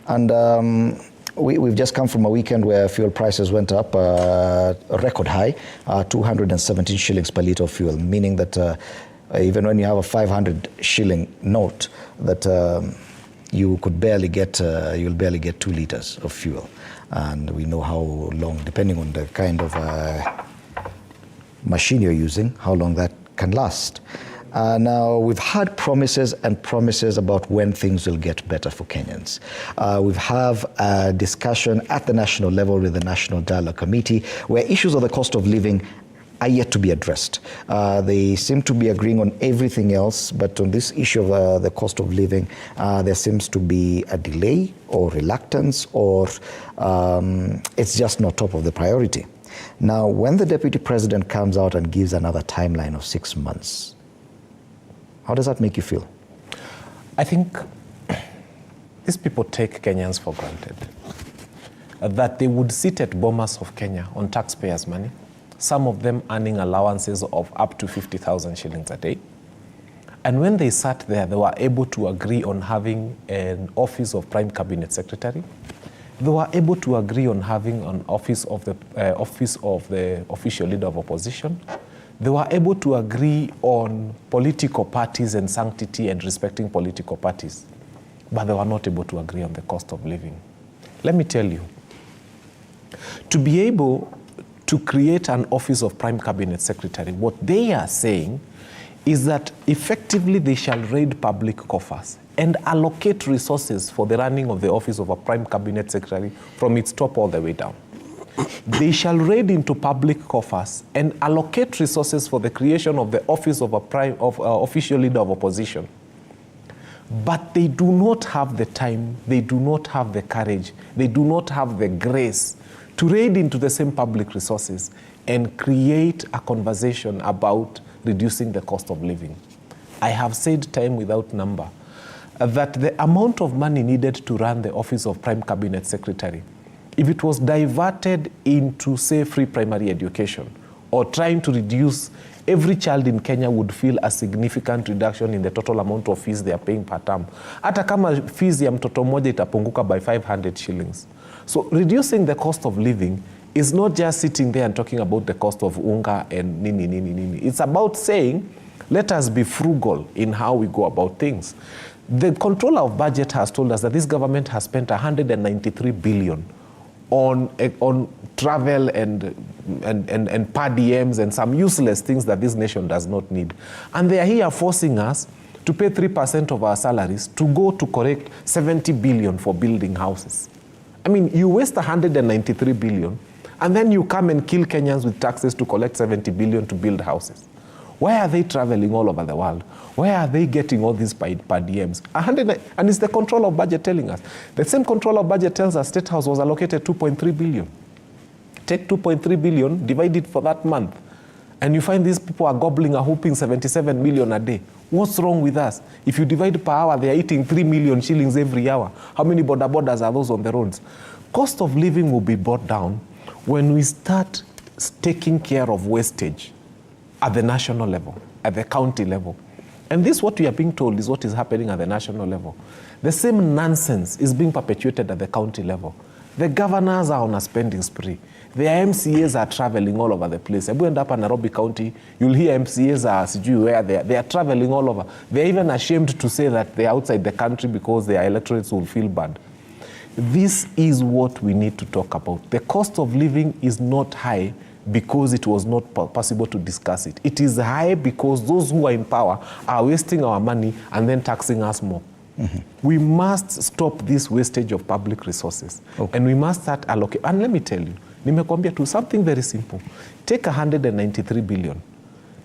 And we've just come from a weekend where fuel prices went up a record high, 217 shillings per litre of fuel, meaning that even when you have a 500 shilling note, that you could barely get, you'll barely get 2 litres of fuel. And we know how long, depending on the kind of machine you're using, how long that can last. Now, we've had promises and promises about when things will get better for Kenyans. We have a discussion at the national level with the National Dialogue Committee where issues of the cost of living are yet to be addressed. They seem to be agreeing on everything else, but on this issue of the cost of living, there seems to be a delay or reluctance, or it's just not top of the priority. Now, when the Deputy President comes out and gives another timeline of 6 months, how does that make you feel? I think these people take Kenyans for granted. That they would sit at bombers of Kenya on taxpayers' money, some of them earning allowances of up to 50,000 shillings a day. And when they sat there, they were able to agree on having an office of Prime Cabinet Secretary. They were able to agree on having an office of the official leader of opposition. They were able to agree on political parties and sanctity and respecting political parties. But they were not able to agree on the cost of living. Let me tell you, to be able to create an office of Prime Cabinet Secretary, what they are saying is that effectively they shall raid public coffers and allocate resources for the running of the office of a Prime Cabinet Secretary from its top all the way down. They shall raid into public coffers and allocate resources for the creation of the office of official leader of opposition. But they do not have the time, they do not have the courage, they do not have the grace to raid into the same public resources and create a conversation about reducing the cost of living. I have said time without number that the amount of money needed to run the office of Prime Cabinet Secretary, if it was diverted into, say, free primary education or trying to reduce, every child in Kenya would feel a significant reduction in the total amount of fees they are paying per term. Hata kama fees ya mtoto mmoja itapunguka by 500 shillings. So reducing the cost of living is not just sitting there and talking about the cost of unga and nini, nini, nini. It's about saying, let us be frugal in how we go about things. The controller of budget has told us that this government has spent 193 billion on travel and per diems and some useless things that this nation does not need. And they are here forcing us to pay 3% of our salaries to go to collect 70 billion for building houses. I mean, you waste 193 billion, and then you come and kill Kenyans with taxes to collect 70 billion to build houses. Why are they traveling all over the world? Where are they getting all these per diems? And it's the control of budget telling us. The same control of budget tells us State House was allocated 2.3 billion. Take 2.3 billion, divide it for that month, and you find these people are gobbling a whooping 77 million a day. What's wrong with us? If you divide per hour, they are eating 3 million shillings every hour. How many border borders are those on the roads? Cost of living will be brought down when we start taking care of wastage at the national level, at the county level. And this, what we are being told, is what is happening at the national level. The same nonsense is being perpetuated at the county level. The governors are on a spending spree. Their MCAs are traveling all over the place. If you end up in Nairobi County, you'll hear MCAs are where they are traveling all over. They're even ashamed to say that they're outside the country because their electorates will feel bad. This is what we need to talk about. The cost of living is not high because it was not possible to discuss it. It is high because those who are in power are wasting our money and then taxing us more. Mm-hmm. We must stop this wastage of public resources. Okay. And we must start allocating. And let me tell you, nimekwambia to something very simple. Take 193 billion,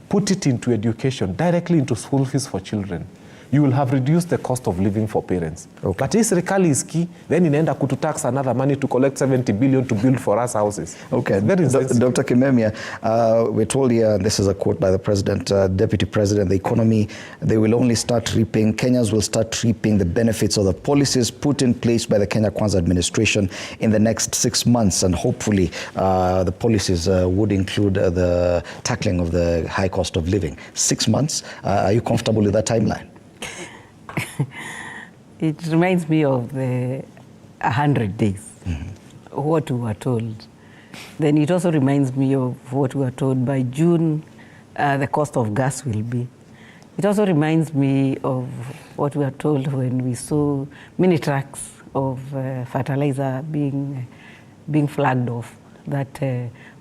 put it into education, directly into school fees for children. You will have reduced the cost of living for parents. Okay. But if serikali is key, then inaenda kututax another money to collect 70 billion to build for us houses. Okay, Dr. Kimemia, we're told here, and this is a quote by the President, Deputy President, the economy, they will only start reaping, Kenyans will start reaping the benefits of the policies put in place by the Kenya Kwanza administration in the next 6 months, and hopefully the policies would include the tackling of the high cost of living. 6 months, are you comfortable with that timeline? It reminds me of the 100 days, what we were told. Then it also reminds me of what we were told by June, the cost of gas will be. It also reminds me of what we were told when we saw mini trucks of fertilizer being flagged off, that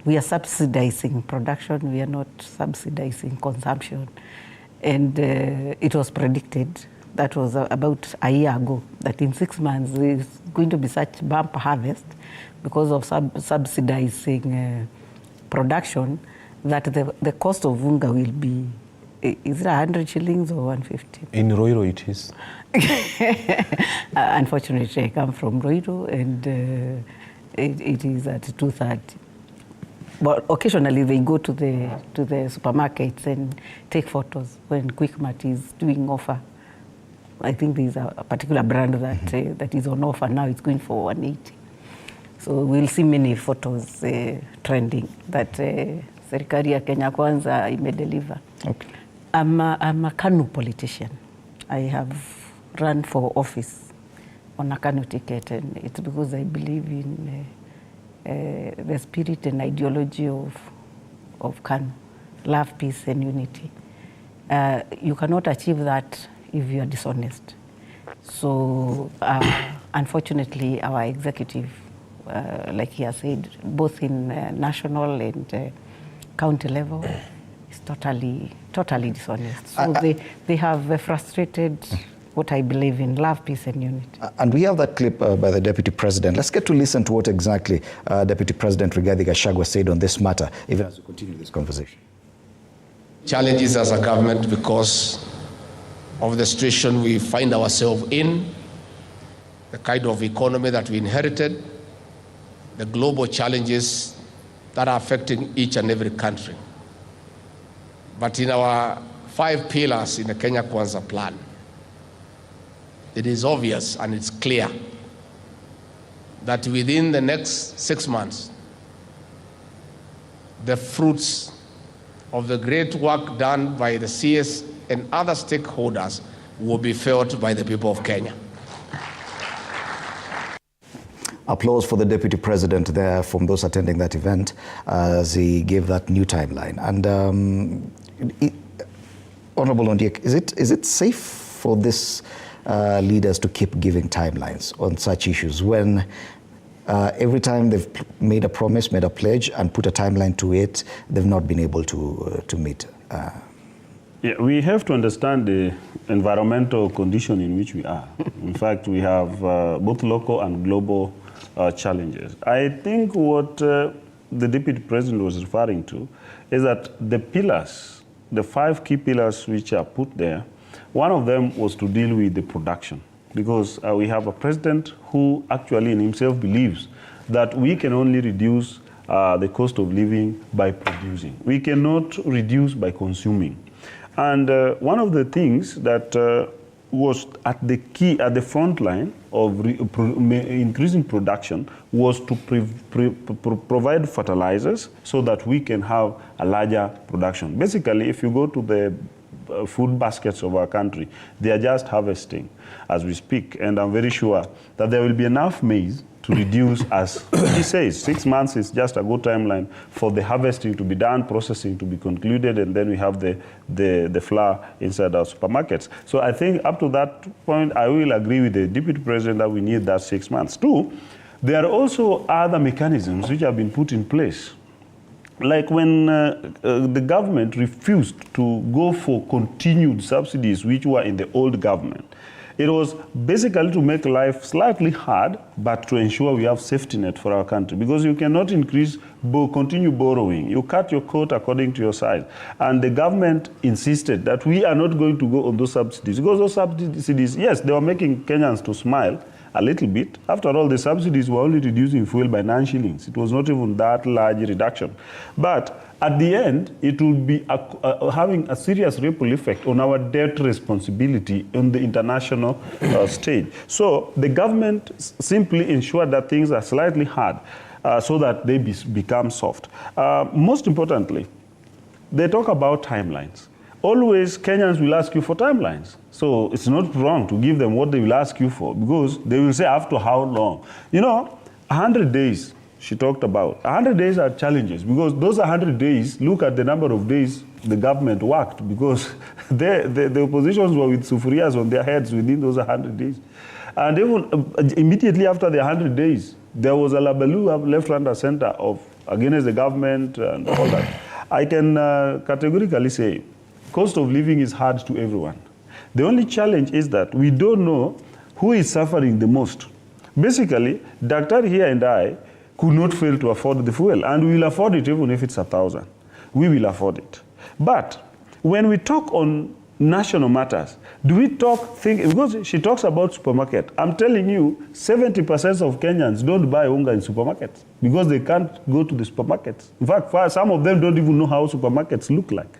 we are subsidizing production, we are not subsidizing consumption. And it was predicted, that was about a year ago, that in 6 months there is going to be such bump harvest because of subsidizing production, that the cost of unga will be, is it 100 shillings or 150? In Roiro it is. Unfortunately, I come from Roiro, and it is at 230. But occasionally they go to the supermarkets and take photos when Quickmart is doing offer. I think there's a particular brand that that is on offer now. It's going for 180. So we'll see many photos trending that serikali ya Kenya Kwanza imedeliver. Okay. I'm a KANU politician. I have run for office on a KANU ticket, and it's because I believe in the spirit and ideology of KANU, love, peace, and unity. You cannot achieve that if you are dishonest. So, unfortunately, our executive, like he has said, both in national and county level, is totally dishonest. So they have frustrated what I believe in, love, peace, and unity. And we have that clip by the Deputy President. Let's get to listen to what exactly Deputy President Rigathi Gachagua said on this matter, even as we continue this conversation. Challenges as a government because of the situation we find ourselves in, the kind of economy that we inherited, the global challenges that are affecting each and every country. But in our 5 pillars in the Kenya Kwanza plan, it is obvious and it's clear that within the next 6 months, the fruits of the great work done by the CS and other stakeholders will be felt by the people of Kenya. Applause for the Deputy President there from those attending that event as he gave that new timeline. And Honorable Ondiek, is it safe for this leaders to keep giving timelines on such issues when every time they've made a promise, made a pledge, and put a timeline to it, they've not been able to meet? Yeah, we have to understand the environmental condition in which we are. In fact, we have both local and global challenges. I think what the Deputy President was referring to is that the pillars, the 5 key pillars which are put there, one of them was to deal with the production, because we have a president who actually in himself believes that we can only reduce the cost of living by producing. We cannot reduce by consuming. And one of the things that was at the front line of increasing production was to provide fertilizers so that we can have a larger production. Basically, if you go to the food baskets of our country, they are just harvesting as we speak. And I'm very sure that there will be enough maize to reduce, as he says, 6 months is just a good timeline for the harvesting to be done, processing to be concluded, and then we have the flour inside our supermarkets. So I think up to that point, I will agree with the Deputy President that we need that 6 months. 2, there are also other mechanisms which have been put in place. Like when the government refused to go for continued subsidies which were in the old government, it was basically to make life slightly hard, but to ensure we have safety net for our country. Because you cannot continue borrowing. You cut your coat according to your size. And the government insisted that we are not going to go on those subsidies. Because those subsidies, yes, they were making Kenyans to smile a little bit. After all, the subsidies were only reducing fuel by 9 shillings. It was not even that large reduction. But at the end, it will be having a serious ripple effect on our debt responsibility on the international stage. So the government simply ensured that things are slightly hard so that they become soft. Most importantly, they talk about timelines. Always Kenyans will ask you for timelines. So it's not wrong to give them what they will ask you for, because they will say after how long. You know, 100 days she talked about. 100 days are challenges, because those 100 days, look at the number of days the government worked, because the oppositions were with sufurias on their heads within those 100 days. And even immediately after the 100 days, there was a labaloo left, right, and center against the government and all that. I can categorically say cost of living is hard to everyone. The only challenge is that we don't know who is suffering the most. Basically, Dr. here and I could not fail to afford the fuel, and we will afford it even if it's 1,000. we will afford it. But when we talk on national matters, do we because she talks about supermarket. I'm telling you, 70% of Kenyans don't buy unga in supermarkets because they can't go to the supermarkets. In fact, some of them don't even know how supermarkets look like.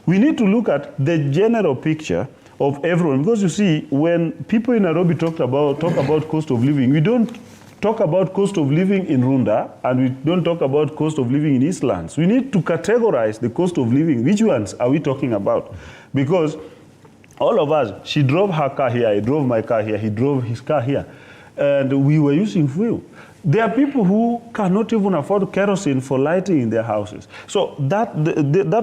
We need to look at the general picture of everyone, because you see, when people in Nairobi talk about cost of living, we don't talk about cost of living in Runda, and we don't talk about cost of living in Eastlands. We need to categorize the cost of living. Which ones are we talking about? Because all of us, she drove her car here, I drove my car here, he drove his car here, and we were using fuel. There are people who cannot even afford kerosene for lighting in their houses. So that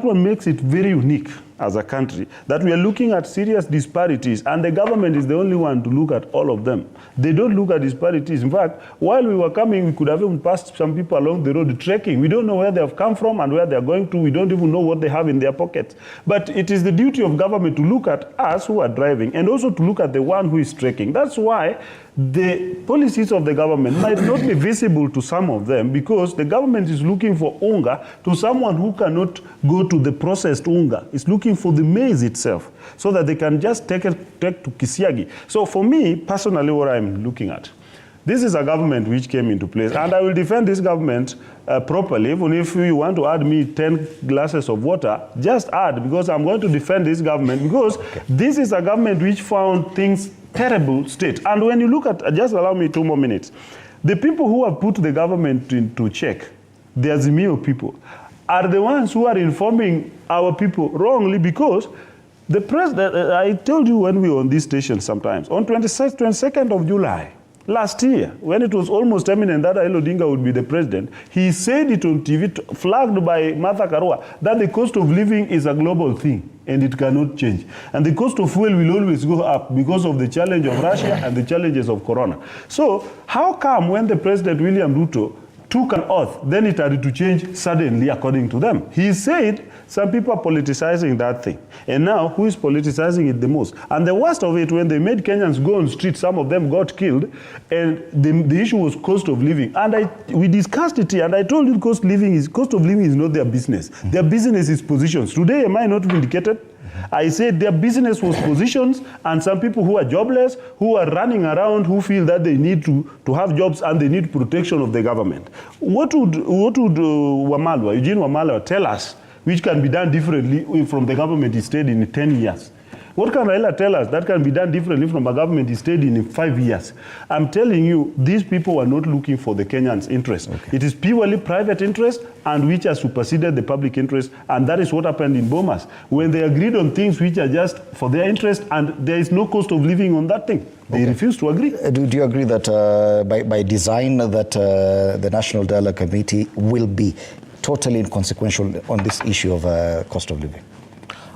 one makes it very unique as a country, that we are looking at serious disparities, and the government is the only one to look at all of them. They don't look at disparities. In fact, while we were coming, we could have even passed some people along the road trekking. We don't know where they have come from and where they are going to. We don't even know what they have in their pockets. But it is the duty of government to look at us who are driving and also to look at the one who is trekking. That's why the policies of the government might not be visible to some of them, because the government is looking for unga to someone who cannot go to the processed unga. It's looking for the maize itself so that they can just take to Kisiagi. So for me, personally, what I'm looking at, this is a government which came into place, and I will defend this government properly. Even if you want to add me 10 glasses of water, just add, because I'm going to defend this government, because this is a government which found things terrible state. And when you look at, just allow me 2 more minutes, the people who have put the government into check, the Azimio people, are the ones who are informing our people wrongly, because the president, I told you when we were on this station sometimes, on 22nd of July, last year, when it was almost imminent that Raila Odinga would be the president, he said it on TV, flagged by Martha Karua, that the cost of living is a global thing and it cannot change. And the cost of fuel will always go up because of the challenge of Russia and the challenges of Corona. So how come when the President William Ruto took an oath, then it had to change suddenly according to them? He said some people are politicizing that thing. And now, who is politicizing it the most? And the worst of it, when they made Kenyans go on street, some of them got killed, and the issue was cost of living. And we discussed it here, and I told you cost of living is not their business. Their business is positions. Today, am I not vindicated? I said their business was positions, and some people who are jobless, who are running around, who feel that they need to have jobs and they need protection of the government. What would Eugene Wamalwa tell us which can be done differently from the government he stayed in 10 years? What can Raila tell us that can be done differently from a government he stayed in 5 years? I'm telling you, these people are not looking for the Kenyans' interest. Okay. It is purely private interest, and which has superseded the public interest, and that is what happened in Bomas, when they agreed on things which are just for their interest, and there is no cost of living on that thing. They refuse to agree. Do you agree that by design that the National Dialogue Committee will be totally inconsequential on this issue of cost of living?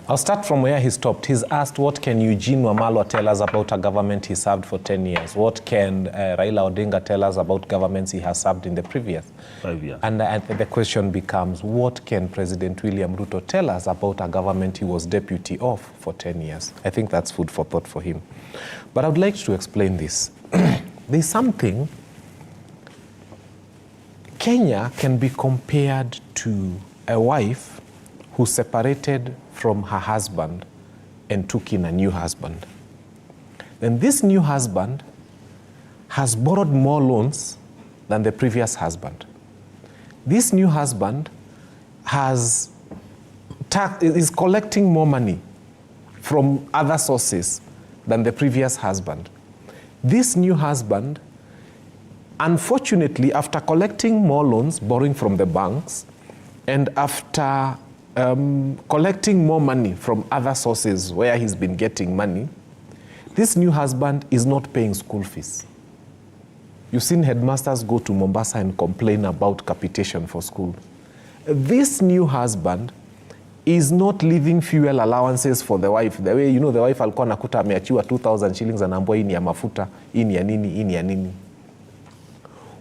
I'll start from where he stopped. He's asked, what can Eugene Wamalwa tell us about a government he served for 10 years? What can Raila Odinga tell us about governments he has served in the previous 5 years? And the question becomes, what can President William Ruto tell us about a government he was deputy of for 10 years? I think that's food for thought for him. But I would like to explain this. There's something. Kenya can be compared to a wife who separated from her husband and took in a new husband. Then this new husband has borrowed more loans than the previous husband. This new husband is collecting more money from other sources than the previous husband. This new husband, unfortunately, after collecting more loans, borrowing from the banks, and after collecting more money from other sources where he's been getting money, this new husband is not paying school fees. You've seen headmasters go to Mombasa and complain about capitation for school. This new husband is not leaving fuel allowances for the wife. The way, the wife alikuwa nakuta ameachiwa 2,000 shillings anaambiwa hii ni ya mafuta, hii ni ya nini, hii ni ya nini.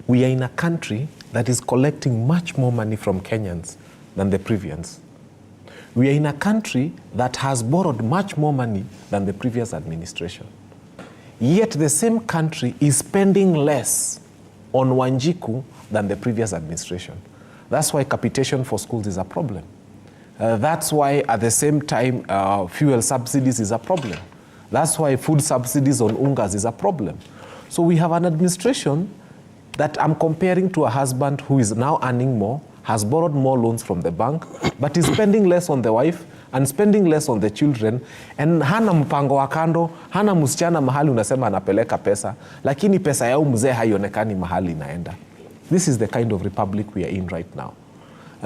We are in a country that is collecting much more money from Kenyans than the previous. We are in a country that has borrowed much more money than the previous administration. Yet the same country is spending less on Wanjiku than the previous administration. That's why capitation for schools is a problem. That's why at the same time, fuel subsidies is a problem. That's why food subsidies on ungas is a problem. So we have an administration that I'm comparing to a husband who is now earning more, has borrowed more loans from the bank, but is spending less on the wife and spending less on the children, and hana mpango wa kando, hana msichana mahali unasema anapeleka pesa, lakini pesa yao mzee haionekani mahali inaenda. This is the kind of republic we are in right now.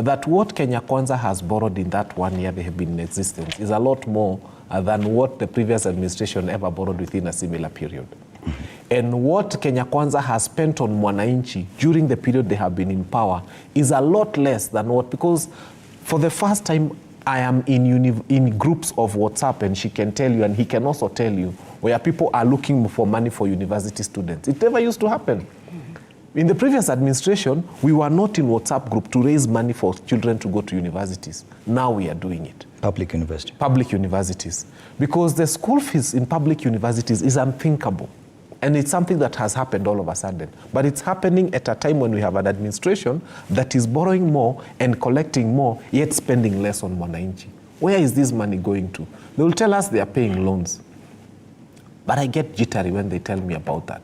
That what Kenya Kwanza has borrowed in that 1 year they have been in existence is a lot more than what the previous administration ever borrowed within a similar period. And what Kenya Kwanza has spent on Mwananchi during the period they have been in power is a lot less than what, because for the first time I am in groups of WhatsApp, and she can tell you, and he can also tell you, where people are looking for money for university students. It never used to happen. In the previous administration, we were not in WhatsApp group to raise money for children to go to universities. Now we are doing it. Public university. Public universities. Because the school fees in public universities is unthinkable. And it's something that has happened all of a sudden. But it's happening at a time when we have an administration that is borrowing more and collecting more, yet spending less on Mwananchi. Where is this money going to? They will tell us they are paying loans. But I get jittery when they tell me about that.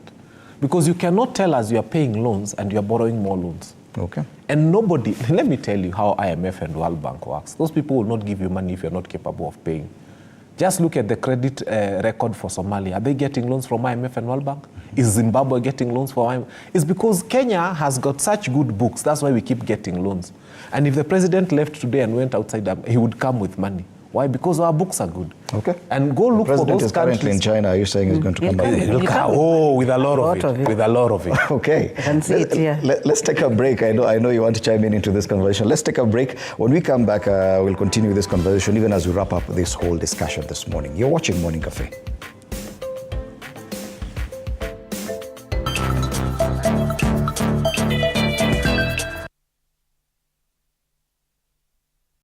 Because you cannot tell us you are paying loans and you are borrowing more loans. Okay. And nobody, let me tell you how IMF and World Bank works. Those people will not give you money if you're not capable of paying. Just look at the credit record for Somalia. Are they getting loans from IMF and World Bank? Is Zimbabwe getting loans from IMF? It's because Kenya has got such good books. That's why we keep getting loans. And if the president left today and went outside, he would come with money. Why? Because our books are good. Okay. And go look for those countries. The president is currently in China. Are you saying he's going to come back? With a lot of it. With a lot of it. Okay. I can see it here. Let's take a break. I know you want to chime in into this conversation. Let's take a break. When we come back, we'll continue this conversation even as we wrap up this whole discussion this morning. You're watching Morning Cafe.